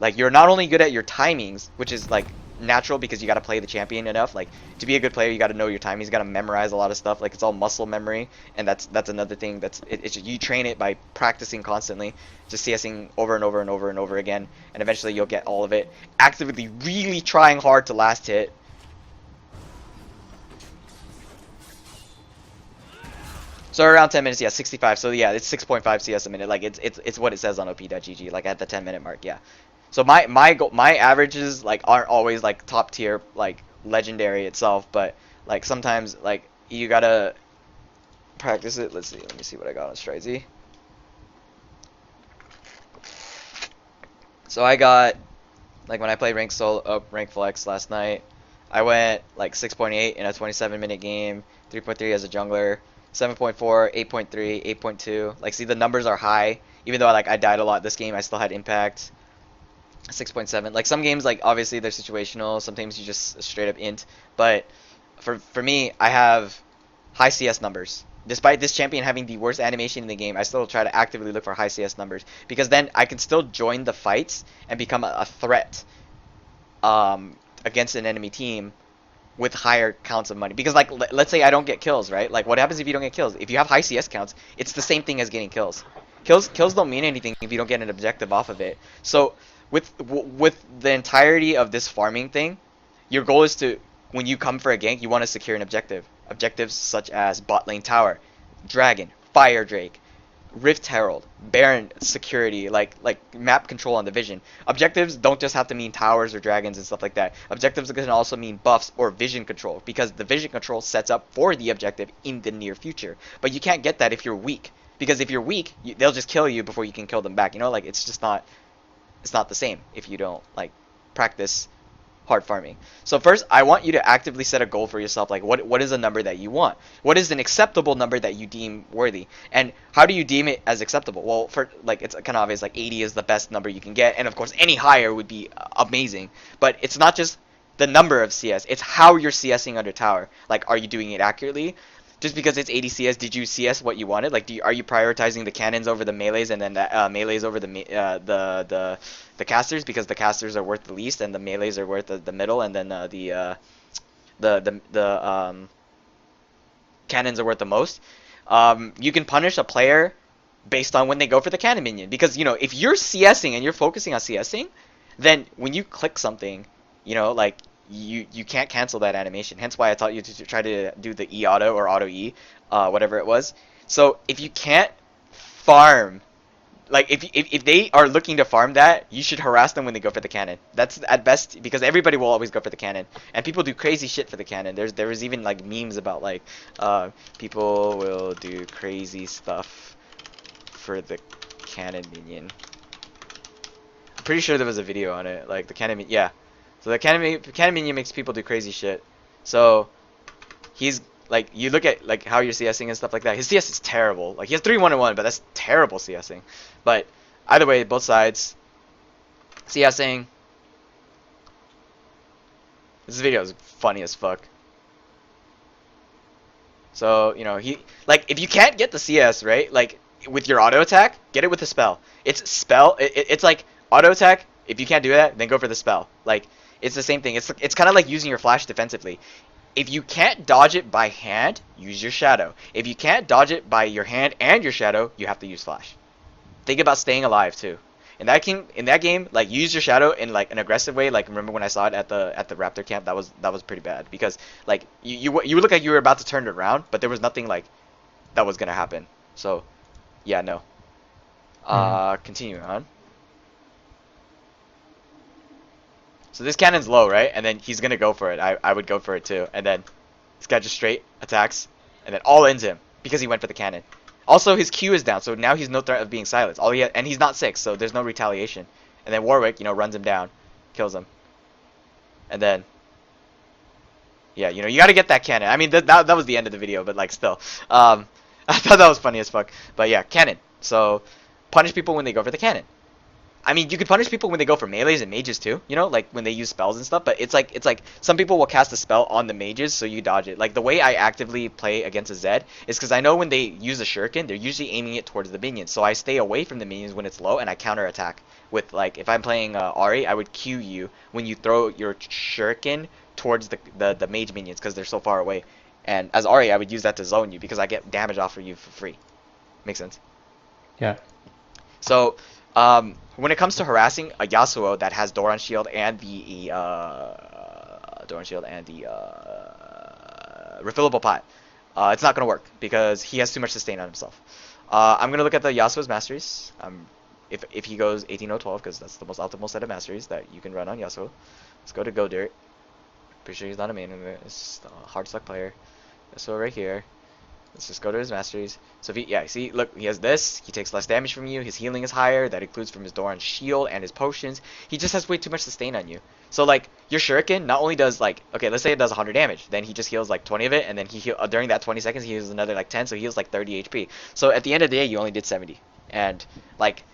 Like, you're not only good at your timings, which is like natural because you got to play the champion enough. Like, to be a good player, you got to know your timings, you got to memorize a lot of stuff. Like, it's all muscle memory, and that's another thing. It's you train it by practicing constantly, just CSing over and over and over and over again, and eventually you'll get all of it. Actively, really trying hard to last hit. So around 10 minutes, yeah, 65. So yeah, it's 6.5 CS a minute. Like, it's what it says on op.gg, like at the 10-minute mark, yeah. So my averages like aren't always like top tier, like legendary itself, but like sometimes like you gotta practice it. Let's see, let me see what I got on Strizy. So I got, like, when I played rank flex last night, I went like 6.8 in a 27-minute game, 3.3 as a jungler, 7.4, 8.3, 8.2. Like, see, the numbers are high. Even though I died a lot this game, I still had impact. 6.7. Like, some games, like, obviously they're situational. Sometimes you just straight up int. But for me, I have high CS numbers. Despite this champion having the worst animation in the game, I still try to actively look for high CS numbers, because then I can still join the fights and become a threat against an enemy team with higher counts of money. Because, like, let's say I don't get kills, right? Like, what happens if you don't get kills? If you have high CS counts, it's the same thing as getting kills. Kills don't mean anything if you don't get an objective off of it. So with the entirety of this farming thing, your goal is to, when you come for a gank, you want to secure an objective. Objectives such as bot lane tower, dragon, fire drake, rift herald, baron security, like map control on the vision. Objectives don't just have to mean towers or dragons and stuff like that. Objectives can also mean buffs or vision control, because the vision control sets up for the objective in the near future. But you can't get that if you're weak, because if you're weak, they'll just kill you before you can kill them back. You know, like, it's just not, it's not the same if you don't, like, practice hard farming. So first, I want you to actively set a goal for yourself. Like, what is a number that you want? What is an acceptable number that you deem worthy? And how do you deem it as acceptable? Well, for, like, it's kind of obvious, like 80 is the best number you can get, and of course any higher would be amazing. But it's not just the number of CS, it's how you're CSing under tower. Like, are you doing it accurately? Just because it's 80 CS, did you CS what you wanted? Like, are you prioritizing the cannons over the melees, and then the melees over the casters, because the casters are worth the least and the melees are worth the middle, and then the cannons are worth the most? You can punish a player based on when they go for the cannon minion, because, you know, if you're CSing and you're focusing on CSing, then when you click something, you know, like, you can't cancel that animation. Hence why I taught you to try to do the E auto or auto E, whatever it was. So if you can't farm like if they are looking to farm that, you should harass them when they go for the cannon. That's at best, because everybody will always go for the cannon, and people do crazy shit for the cannon. There was even like memes about like people will do crazy stuff for the cannon minion. I'm pretty sure there was a video on it, like the cannon yeah. So the cannon minion makes people do crazy shit. So he's like, you look at like how you're CSing and stuff like that. His CS is terrible. Like he has 3-1-1, but that's terrible CSing. But either way, both sides CSing. This video is funny as fuck. So, you know, he like, if you can't get the CS, right? Like with your auto attack, get it with the spell. It's like auto attack. If you can't do that, then go for the spell. Like it's the same thing. It's kind of like using your flash defensively. If you can't dodge it by hand, use your shadow. If you can't dodge it by your hand and your shadow, you have to use flash. Think about staying alive too. In that game, like use your shadow in like an aggressive way. Like remember when I saw it at the Raptor camp, that was pretty bad, because like you would look like you were about to turn it around, but there was nothing like that was gonna happen. So yeah, no. Continuing on. So this cannon's low, right? And then he's gonna go for it. I would go for it too. And then this guy just straight attacks, and then all ends him because he went for the cannon. Also, his Q is down, so now he's no threat of being silenced. And he's not 6, so there's no retaliation. And then Warwick, you know, runs him down, kills him. And then, yeah, you know, you gotta get that cannon. I mean, that was the end of the video, but like still, I thought that was funny as fuck. But yeah, cannon. So punish people when they go for the cannon. I mean, you could punish people when they go for melees and mages too, you know, like when they use spells and stuff, but it's like some people will cast a spell on the mages, so you dodge it. Like the way I actively play against a Zed is because I know when they use a shuriken, they're usually aiming it towards the minions, so I stay away from the minions when it's low, and I counter attack with, like, if I'm playing Ari, I would Q you when you throw your shuriken towards the mage minions because they're so far away. And as Ari, I would use that to zone you because I get damage off of you for free. Makes sense? Yeah. So, when it comes to harassing a Yasuo that has Doran shield and the refillable pot, it's not gonna work because he has too much sustain on himself. I'm gonna look at the Yasuo's Masteries. If he goes 18-0-12, because that's the most optimal set of Masteries that you can run on Yasuo. Let's go to Go Dirt. Pretty sure he's not a main of it. It's a hard suck player. Yasuo right here. Let's just go to his Masteries. So if he, yeah, see, look, he has this. He takes less damage from you. His healing is higher. That includes from his Doran shield and his potions. He just has way too much sustain on you. So like your shuriken not only does like, okay, let's say it does 100 damage, then he just heals like 20 of it, and then he heal during that 20 seconds he heals another like 10, so he heals like 30 HP. So at the end of the day, you only did 70, and like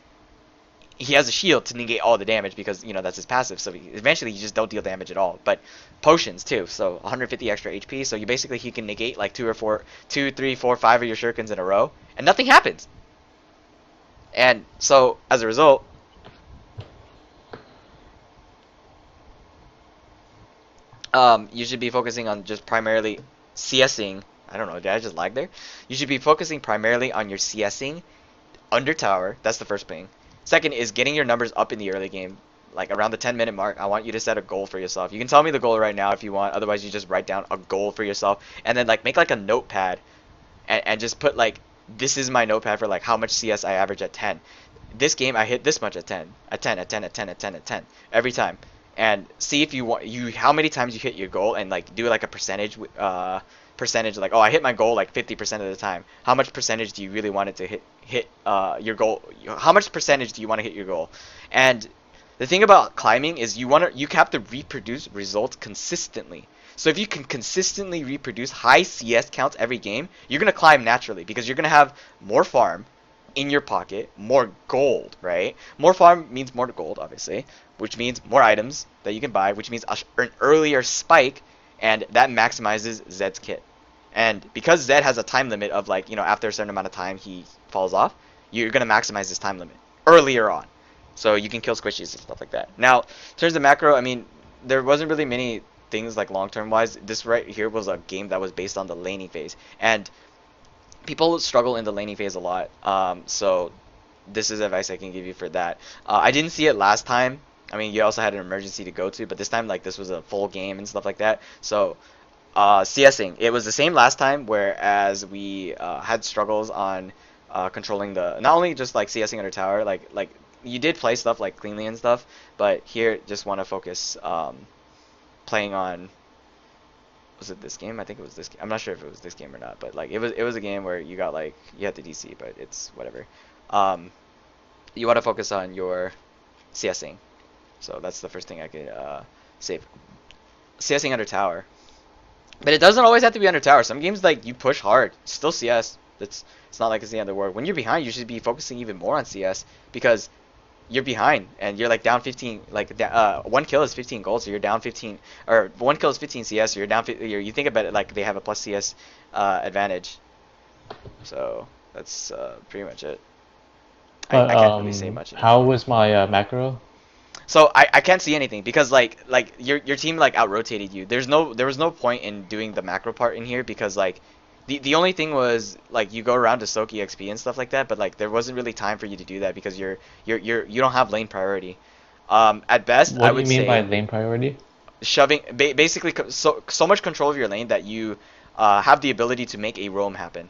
he has a shield to negate all the damage because, you know, that's his passive, so eventually you just don't deal damage at all. But potions too, so 150 extra HP, so you basically, he can negate like 2, 3, 4, 5 of your shurikens in a row and nothing happens. And so as a result, you should be focusing on just primarily CSing. I don't know, did I just lag there? You should be focusing primarily on your CSing under tower. That's the first thing. Second is getting your numbers up in the early game, like around the 10-minute mark. I want you to set a goal for yourself. You can tell me the goal right now if you want. Otherwise, you just write down a goal for yourself, and then like make like a notepad, and just put like, this is my notepad for like how much CS I average at 10. This game I hit this much at 10, at 10, at 10, at 10, at 10, at 10 every time, and see if you want how many times you hit your goal, and like do like a percentage like, oh, I hit my goal like 50% of the time. How much percentage do you really want it to hit your goal? How much percentage do you want to hit your goal? And the thing about climbing is you have to reproduce results consistently. So if you can consistently reproduce high CS counts every game, you're gonna climb naturally because you're gonna have more farm in your pocket, more gold, right? More farm means more gold, obviously, which means more items that you can buy, which means an earlier spike, and that maximizes Zed's kit. And because Zed has a time limit of like, you know, after a certain amount of time he falls off, you're going to maximize this time limit earlier on. So you can kill squishies and stuff like that. Now, in terms of macro, I mean, there wasn't really many things like long-term wise. This right here was a game that was based on the laning phase. And people struggle in the laning phase a lot. So this is advice I can give you for that. I didn't see it last time. I mean, you also had an emergency to go to, but this time, like, this was a full game and stuff like that. So, CSing, it was the same last time, whereas we had struggles on controlling the not only just like CSing under tower, like you did play stuff like cleanly and stuff, but here just want to focus playing on. Was it this game? I think it was this game. I'm not sure if it was this game or not, but like it was a game where you got like you had the DC, but it's whatever. You want to focus on your CSing, so that's the first thing I could save. CSing under tower, but it doesn't always have to be under tower. Some games like you push hard, still CS. It's not like it's the end of the world. When you're behind, you should be focusing even more on CS because you're behind and you're like down 15. Like one kill is 15 gold, so you're down 15. Or one kill is 15 CS, so you're down. You think about it like they have a plus CS advantage. So that's pretty much it. But I can't really say much how anymore. was my macro? So I can't see anything because like your team like out rotated you. There was no point in doing the macro part in here because like the only thing was like you go around to soak EXP and stuff like that, but like there wasn't really time for you to do that because you don't have lane priority. At best, What I do you would mean by say lane priority? shoving basically so much control of your lane that you have the ability to make a roam happen.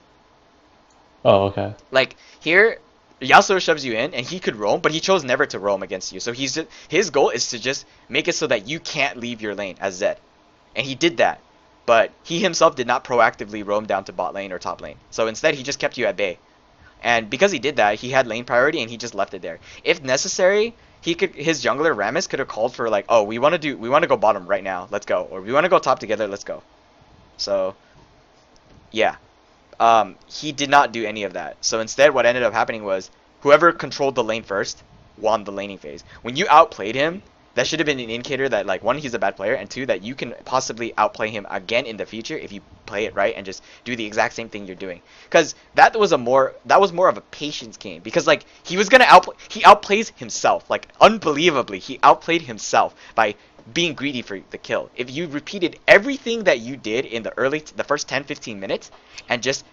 Oh, okay. Like here, Yasuo shoves you in, and he could roam, but he chose never to roam against you. So his goal is to just make it so that you can't leave your lane as Zed, and he did that. But he himself did not proactively roam down to bot lane or top lane. So instead, he just kept you at bay. And because he did that, he had lane priority, and he just left it there. If necessary, his jungler Rammus could have called for like, oh, we want to go bottom right now, let's go, or we want to go top together, let's go. So yeah. He did not do any of that. So instead, what ended up happening was whoever controlled the lane first won the laning phase. When you outplayed him, that should have been an indicator that like one, he's a bad player, and two, that you can possibly outplay him again in the future if you play it right and just do the exact same thing you're doing. Because that was more of a patience game. Because like he outplays himself like unbelievably. He outplayed himself by being greedy for the kill. If you repeated everything that you did in the first 10-15 minutes and just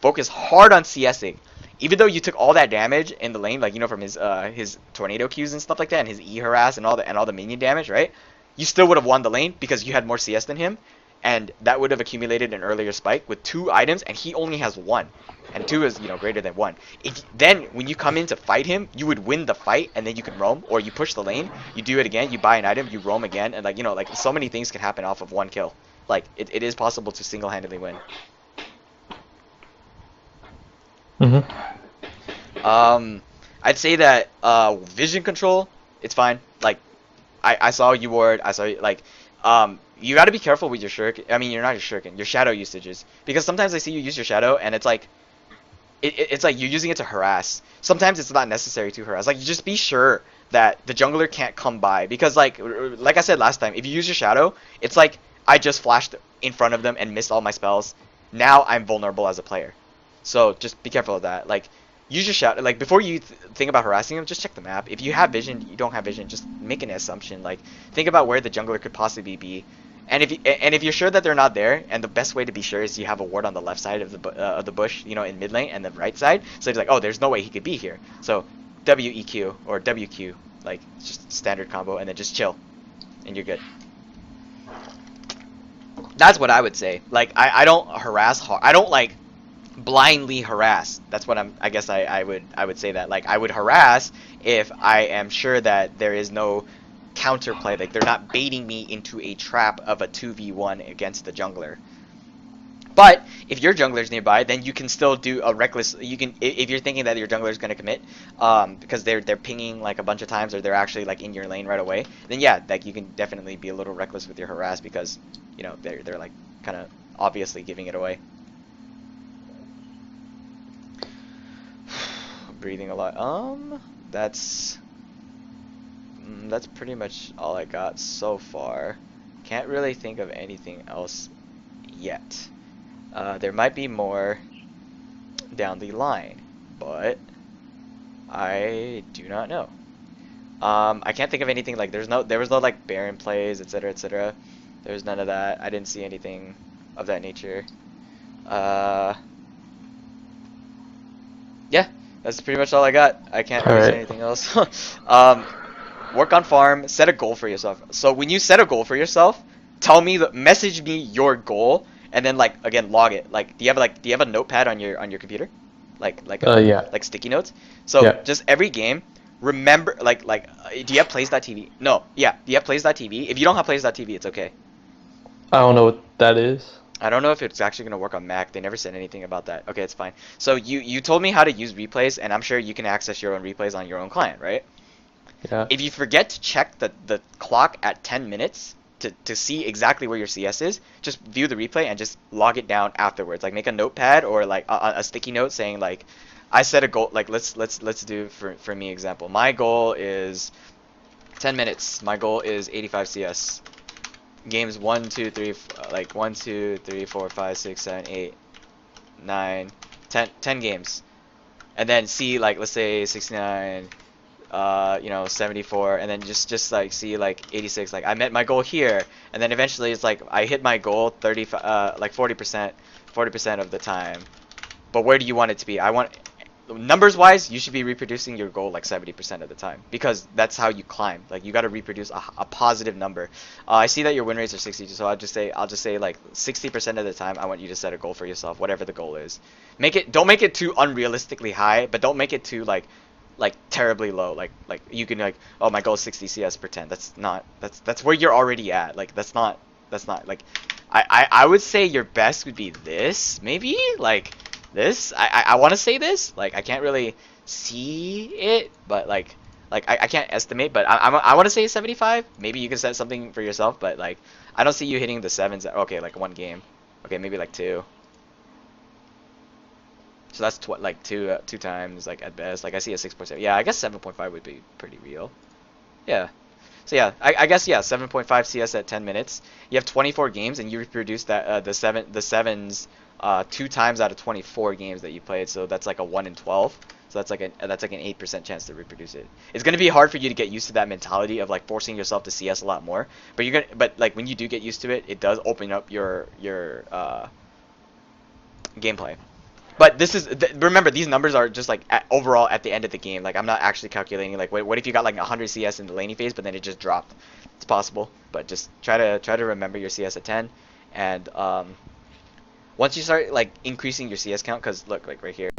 focus hard on CSing, even though you took all that damage in the lane, like from his tornado Qs and stuff like that, and his E harass and all the minion damage, right? You still would have won the lane because you had more CS than him, and that would have accumulated an earlier spike with 2 items, and he only has 1, and 2 is greater than 1. Then when you come in to fight him, you would win the fight, and then you can roam, or you push the lane, you do it again, you buy an item, you roam again, and like so many things can happen off of 1 kill. Like it is possible to single-handedly win. I'd say that vision control, it's fine. Like I saw you ward, I saw you like you got to be careful with your shuriken. I mean, you're not your shuriken, your shadow usages, because sometimes I see you use your shadow and it's like it's like you're using it to harass. Sometimes it's not necessary to harass. Like you just be sure that the jungler can't come by, because like I said last time, if you use your shadow, it's like I just flashed in front of them and missed all my spells. Now I'm vulnerable as a player. So just be careful of that. Like use your shadow. Like before you think about harassing them, just check the map. If you have vision, you don't have vision, just make an assumption. Like think about where the jungler could possibly be. And if you're sure that they're not there, and the best way to be sure is you have a ward on the left side of the bush, in mid lane, and the right side. So it's like, oh, there's no way he could be here. So WEQ or WQ, like just standard combo, and then just chill, and you're good. That's what I would say. Like I don't harass hard. I don't like blindly harass. That's what I guess I would say that. Like I would harass if I am sure that there is no counterplay, like they're not baiting me into a trap of a 2v1 against the jungler. But if your jungler's nearby, then you can still do a reckless. You can, if you're thinking that your jungler is going to commit, because they're pinging like a bunch of times, or they're actually like in your lane right away. Then yeah, like you can definitely be a little reckless with your harass, because they're like kind of obviously giving it away. Breathing a lot. That's pretty much all I got so far. Can't really think of anything else yet. There might be more down the line, but I do not know. I can't think of anything. Like there was no like Baron plays, etc., etc. There's none of that. I didn't see anything of that nature. Yeah, that's pretty much all I got. I can't really say anything else. Work on farm, set a goal for yourself. So when you set a goal for yourself, message me your goal, and then like again log it. Like do you have a notepad on your computer? Yeah. like sticky notes. So Yeah. just every game, remember do you have plays.tv? No, yeah, do you have plays.tv? If you don't have plays.tv, it's okay. I don't know what that is. I don't know if it's actually gonna work on Mac. They never said anything about that. Okay, it's fine. So you told me how to use replays, and I'm sure you can access your own replays on your own client, right? Yeah. If you forget to check the clock at 10 minutes to see exactly where your CS is, just view the replay and just log it down afterwards. Like make a notepad or like a sticky note saying like, I set a goal. Like let's do for me example. My goal is 10 minutes. My goal is 85 CS. Games 1, 2, 3, like 1, 2, 3, 4, 5, 6, 7, 8, 9, 10 games. And then see like let's say 69, 74, and then just like see like 86, like I met my goal here, and then eventually it's like I hit my goal 30 like 40% of the time. But where do you want it to be? I want numbers wise, you should be reproducing your goal like 70% of the time, because that's how you climb. Like you got to reproduce a positive number. I see that your win rates are 60, so I'll just say like 60% of the time I want you to set a goal for yourself, whatever the goal is. Don't make it too unrealistically high, but don't make it too like terribly low. Like you can like, oh, my goal is 60 CS per 10. That's where you're already at. Like that's not like I would say your best would be this, maybe like this. I want to say this. Like I can't really see it, but I can't estimate, but I want to say 75. Maybe you can set something for yourself, but like I don't see you hitting the sevens. Okay, like one game. Okay, maybe like two. So that's like two times like at best. Like I see a 6.7. Yeah, I guess 7.5 would be pretty real. Yeah. So yeah, I guess yeah, 7.5 CS at 10 minutes. You have 24 games, and you reproduce that the sevens two times out of 24 games that you played. So that's like a 1 in 12. So that's like an 8% chance to reproduce it. It's gonna be hard for you to get used to that mentality of like forcing yourself to CS a lot more. But like when you do get used to it, it does open up your gameplay. But remember, these numbers are just like overall at the end of the game. Like I'm not actually calculating like what if you got like 100 CS in the laning phase, but then it just dropped. It's possible, but just try to remember your CS at 10, and once you start like increasing your CS count, because look, like right here,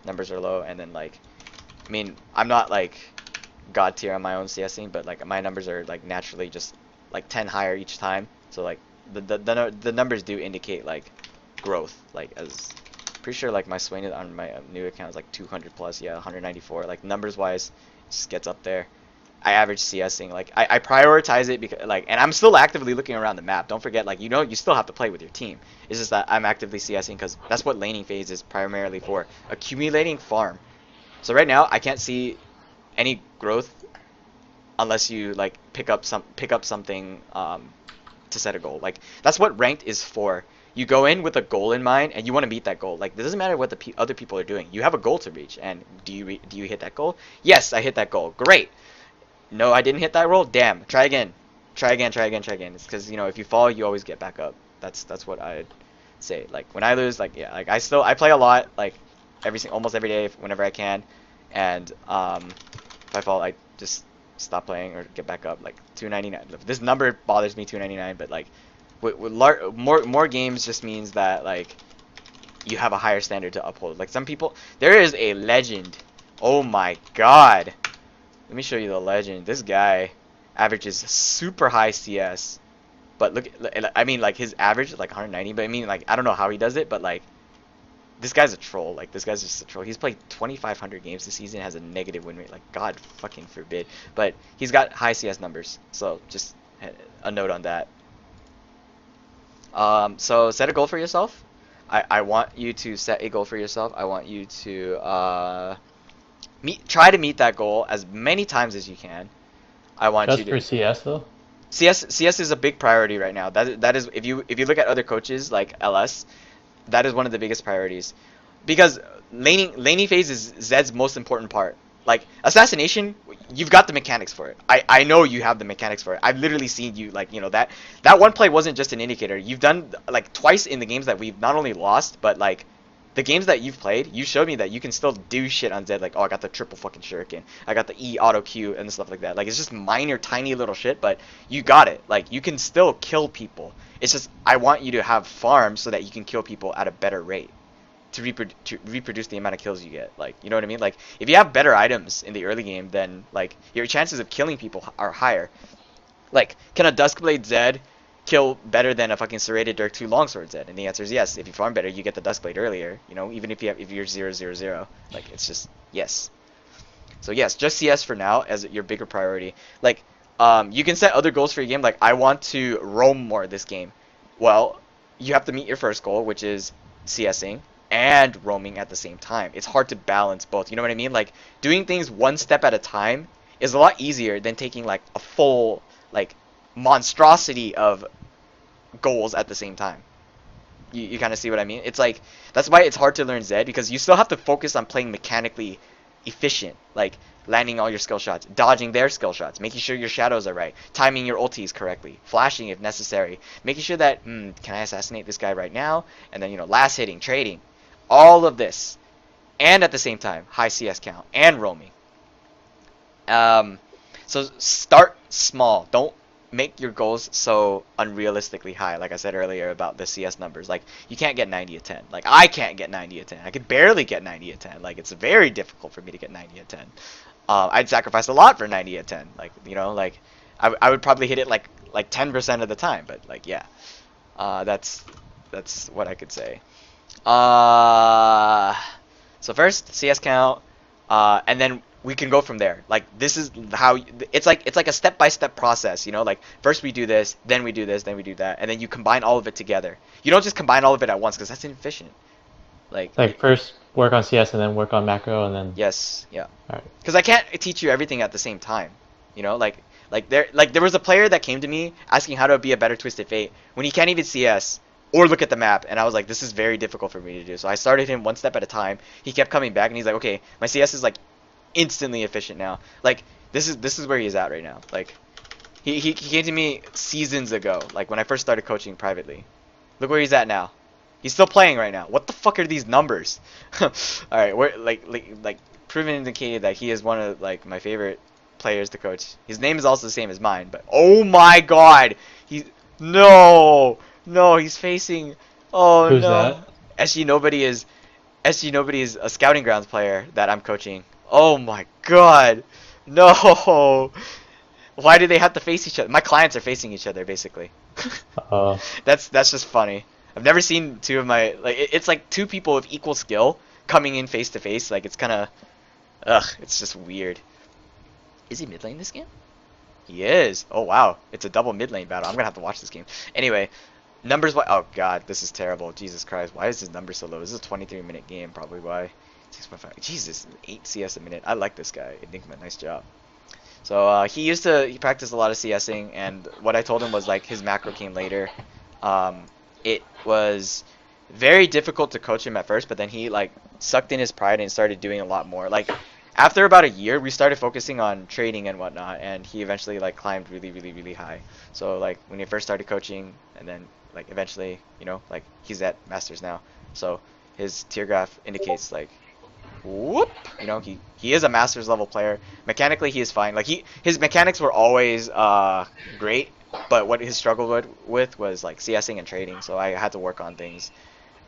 numbers are low, and then like, I mean, I'm not like god tier on my own CSing, but like my numbers are like naturally just like 10 higher each time. So like the numbers do indicate like growth, like as pretty sure like my swing on my new account is like 200 plus. Yeah, 194. Like numbers wise, it just gets up there. I average CSing. Like I prioritize it because like, and I'm still actively looking around the map. Don't forget, like you still have to play with your team. It's just that I'm actively CSing because that's what laning phase is primarily for, accumulating farm. So right now I can't see any growth unless you like pick up something to set a goal. Like that's what ranked is for. You go in with a goal in mind, and you want to meet that goal. Like it doesn't matter what the other people are doing. You have a goal to reach, and do you hit that goal? Yes, I hit that goal. Great. No, I didn't hit that goal. Damn. Try again. Try again. Try again. Try again. It's because if you fall, you always get back up. That's what I'd say. Like when I lose, like yeah, like I play a lot, like almost every day whenever I can, and if I fall, I just stop playing or get back up. Like 299. This number bothers me, 299, but like with more games just means that like you have a higher standard to uphold. Like some people, there is a legend. Oh my god. Let me show you the legend. This guy averages super high CS. But look, I mean like his average is like 190, but I mean like I don't know how he does it, but like this guy's a troll. Like this guy's just a troll. He's played 2,500 games this season, has a negative win rate. Like God fucking forbid. But he's got high CS numbers. So just a note on that. So set a goal for yourself. I want you to set a goal for yourself. I want you to try to meet that goal as many times as you can. I want you Just to for CS though. CS is a big priority right now. That is if you look at other coaches like LS, that is one of the biggest priorities, because laning phase is Zed's most important part. Like assassination, you've got the mechanics for it. I know you have the mechanics for it. I've literally seen you like that one play wasn't just an indicator. You've done like twice in the games that we've not only lost, but like the games that you've played, you showed me that you can still do shit on Zed. Like, oh, I got the triple fucking shuriken, I got the E auto Q and stuff like that. Like it's just minor, tiny little shit, but you got it. Like you can still kill people. It's just I want you to have farm so that you can kill people at a better rate. to reproduce the amount of kills you get. Like, you know what I mean? Like, if you have better items in the early game, then like your chances of killing people are higher. Like, can a Duskblade Zed kill better than a fucking serrated Dirk 2 longsword Zed? And the answer is yes. If you farm better, you get the Duskblade earlier. You know, even if you're 0-0-0, like it's just yes. So yes, just CS for now as your bigger priority. Like, you can set other goals for your game. Like, I want to roam more this game. Well, you have to meet your first goal, which is CSing and roaming at the same time. It's hard to balance both. You know what I mean? Like, doing things one step at a time is a lot easier than taking like a full like monstrosity of goals at the same time. You kind of see what I mean? It's like, that's why it's hard to learn Zed, because you still have to focus on playing mechanically efficient, like landing all your skill shots, dodging their skill shots, making sure your shadows are right, timing your ultis correctly, flashing if necessary, making sure that can I assassinate this guy right now, and then, you know, last hitting, trading, all of this, and at the same time high CS count and roaming. So start small. Don't make your goals so unrealistically high. Like I said earlier about the CS numbers, like you can't get 90 of 10. Like I can't get 90 of 10. I could barely get 90 of 10. Like it's very difficult for me to get 90 of 10. I'd sacrifice a lot for 90 of 10. Like, you know, like I would probably hit it like 10% of the time. But like, yeah, that's what I could say. So first CS count, and then we can go from there. Like, this is how it's like a step-by-step process, you know? Like, first we do this, then we do this, then we do that, and then you combine all of it together. You don't just combine all of it at once, because that's inefficient. Like first work on CS and then work on macro and then. yes, yeah. Alright. Because I can't teach you everything at the same time, you know? Like there was a player that came to me asking how to be a better Twisted Fate when he can't even CS or look at the map, and I was like, this is very difficult for me to do. So I started him one step at a time. He kept coming back, and he's like, okay, my CS is like instantly efficient now. Like, this is where he's at right now. Like, he came to me seasons ago, like when I first started coaching privately. Look where he's at now. He's still playing right now. What the fuck are these numbers? All right, we're like proven indicated that he is one of like my favorite players to coach. His name is also the same as mine, but oh my god, he's he's facing. Oh Who's no, that? SG Nobody is a scouting grounds player that I'm coaching. Oh my god, no. Why do they have to face each other? My clients are facing each other basically. That's just funny. I've never seen two of my it's like two people with equal skill coming in face to face. Like, it's kind of it's just weird. Is he mid lane this game? He is. Oh wow, it's a double mid lane battle. I'm gonna have to watch this game. Anyway, numbers. Oh god, this is terrible. Jesus Christ, why is his number so low? This is a 23-minute game, probably why. 6.5. Jesus, 8 CS a minute. I like this guy. Enigma, nice job. So he practiced a lot of CSing, and what I told him was like his macro came later. It was very difficult to coach him at first, but then he like sucked in his pride and started doing a lot more. Like, after about a year, we started focusing on trading and whatnot, and he eventually like climbed really, really, really high. So like when he first started coaching, and then like eventually, you know, like he's at Masters now. So his tier graph indicates like, whoop, you know, he is a Masters level player. Mechanically, he is fine. Like his mechanics were always great. But what he struggled with was like CSing and trading, so I had to work on things.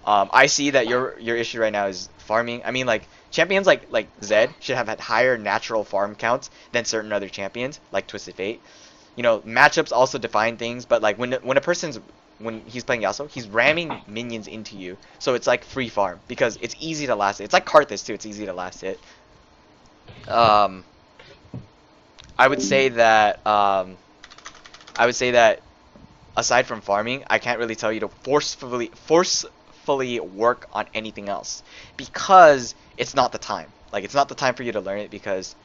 I see that your issue right now is farming. I mean, like champions like Zed should have had higher natural farm counts than certain other champions, like Twisted Fate. You know, matchups also define things, but like when he's playing Yasuo, he's ramming minions into you, so it's like free farm because it's easy to last hit. It's like Karthus too. It's easy to last hit. I would say that. Aside from farming, I can't really tell you to forcefully work on anything else, because it's not the time. Like, it's not the time for you to learn it because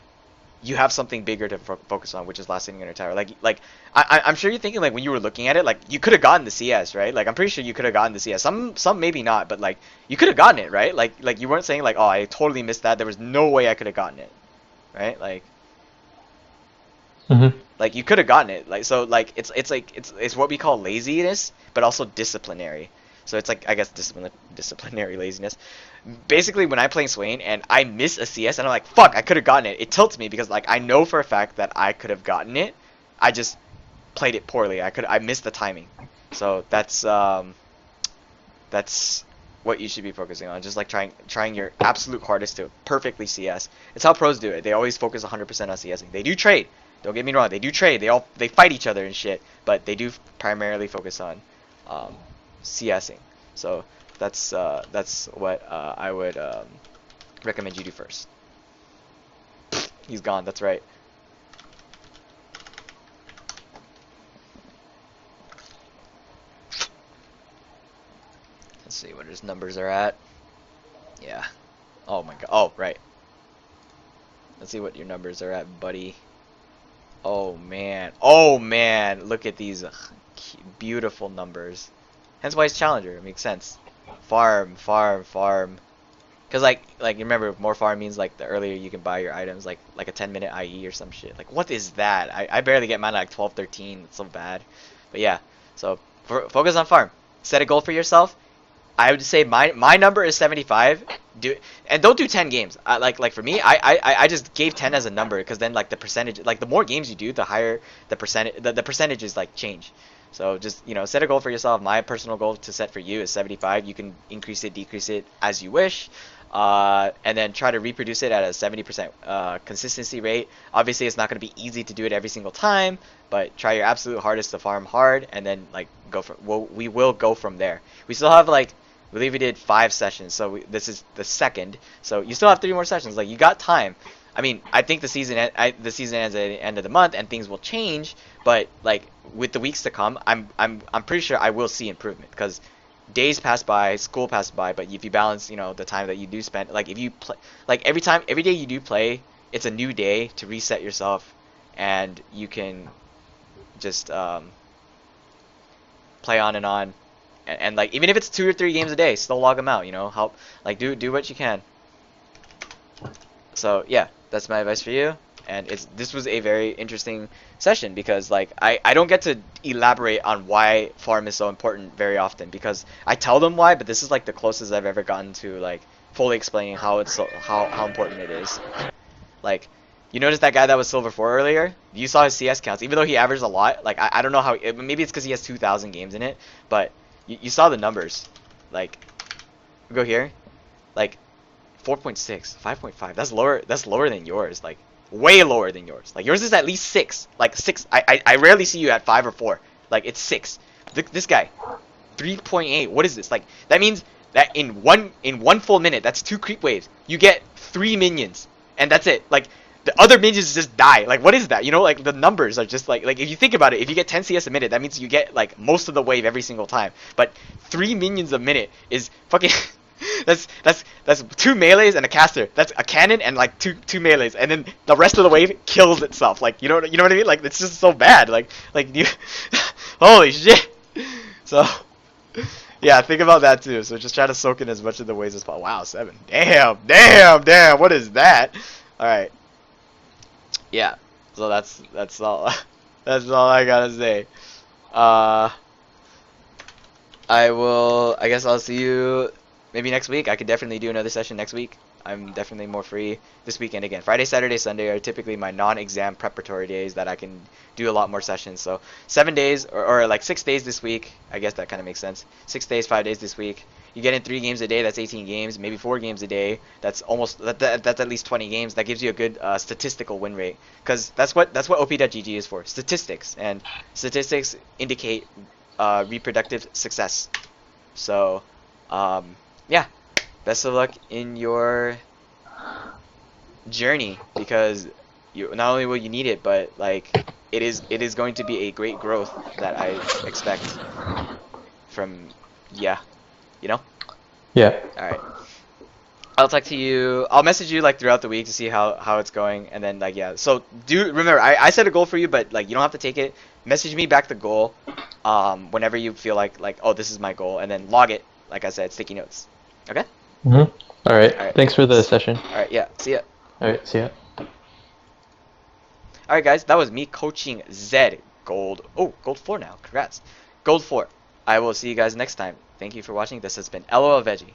you have something bigger to focus on, which is last hitting in your tower. Like I'm sure you're thinking, like, when you were looking at it, like, you could have gotten the CS, right? Like, I'm pretty sure you could have gotten the CS. Some maybe not, but like you could have gotten it, right? Like you weren't saying like, oh, I totally missed that. There was no way I could have gotten it, right? Like. Like, you could have gotten it. Like, so like it's what we call laziness, but also disciplinary. So it's like, I guess, disciplinary laziness. Basically, when I'm playing Swain and I miss a CS and I'm like, fuck, I could have gotten it. It tilts me because like I know for a fact that I could have gotten it. I just played it poorly. I missed the timing. So that's what you should be focusing on. Just like trying your absolute hardest to perfectly CS. It's how pros do it. They always focus 100% on CSing. They do trade. Don't get me wrong. They do trade. They fight each other and shit. But they do primarily focus on CSing. So that's what I would recommend you do first. He's gone. That's right. Let's see what his numbers are at. Yeah. Oh my god. Oh, right. Let's see what your numbers are at, buddy. Oh man. Oh man. Look at these beautiful numbers. Hence why he's challenger. It makes sense. Farm, farm, farm. Cause like you remember, more farm means like the earlier you can buy your items, like a 10-minute IE or some shit. Like what is that? I barely get mine at like 12, 13. It's so bad. But yeah. So focus on farm. Set a goal for yourself. I would say my number is 75. Don't do 10 games. Like for me, I just gave 10 as a number because then like the percentage, like the more games you do, the higher the percentage, the percentages like change. So just set a goal for yourself. My personal goal to set for you is 75. You can increase it, decrease it as you wish, and then try to reproduce it at a 70% consistency rate. Obviously, it's not going to be easy to do it every single time, but try your absolute hardest to farm hard, and then like we will go from there. We still have like. I believe we did 5 sessions, so this is the second. So you still have 3 more sessions. Like you got time. I mean, I think the season ends at the end of the month, and things will change. But like with the weeks to come, I'm pretty sure I will see improvement because days pass by, school passes by. But if you balance, the time that you do spend, like if you play, like every day you do play, it's a new day to reset yourself, and you can just play on and on. And like even if it's 2 or 3 games a day, still log them out. Help like do what you can. So yeah, that's my advice for you. And this was a very interesting session because like I don't get to elaborate on why farm is so important very often because I tell them why, but this is like the closest I've ever gotten to like fully explaining how it's how important it is. Like you noticed that guy that was silver 4 earlier? You saw his CS counts, even though he averaged a lot. Like I don't know how. Maybe it's because he has 2,000 games in it, but. You saw the numbers, like, go here, like, 4.6, 5.5. That's lower. That's lower than yours. Like, way lower than yours. Like yours is at least 6. Like 6. I rarely see you at 5 or 4. Like it's 6. This guy, 3.8. What is this? Like that means that in one full minute, that's 2 creep waves. You get 3 minions, and that's it. Like. The other minions just die. Like, what is that? Like, the numbers are just like if you think about it, if you get 10 CS a minute, that means you get, like, most of the wave every single time. But 3 minions a minute is fucking... that's 2 melees and a caster. That's a cannon and, like, two melees. And then the rest of the wave kills itself. Like, you know what I mean? Like, it's just so bad. Like you... Holy shit! So... Yeah, think about that, too. So just try to soak in as much of the waves as possible. Wow, 7. Damn! What is that? Alright. Yeah, so that's all that's all I gotta say. I guess I'll see you maybe next week. I could definitely do another session next week. I'm definitely more free this weekend again. Friday, Saturday, Sunday are typically my non-exam preparatory days that I can do a lot more sessions. So 7 days or like 6 days this week. I guess that kind of makes sense. 6 days, 5 days this week. You get in 3 games a day. That's 18 games. Maybe 4 games a day. That's that's at least 20 games. That gives you a good statistical win rate. Because that's what op.gg is for. Statistics, and statistics indicate reproductive success. So yeah. Best of luck in your journey you not only will you need it, but like it is going to be a great growth that I expect from yeah. Yeah. Alright. I'll talk to you. I'll message you like throughout the week to see how it's going, and then like yeah. So remember I set a goal for you, but like you don't have to take it. Message me back the goal whenever you feel like oh this is my goal, and then log it. Like I said, sticky notes. Okay? All right. Thanks for the session. All right, yeah. See ya. All right, see ya. All right, guys. That was me coaching Zed Gold. Oh, Gold 4 now. Congrats. Gold 4. I will see you guys next time. Thank you for watching. This has been LOL Veggie.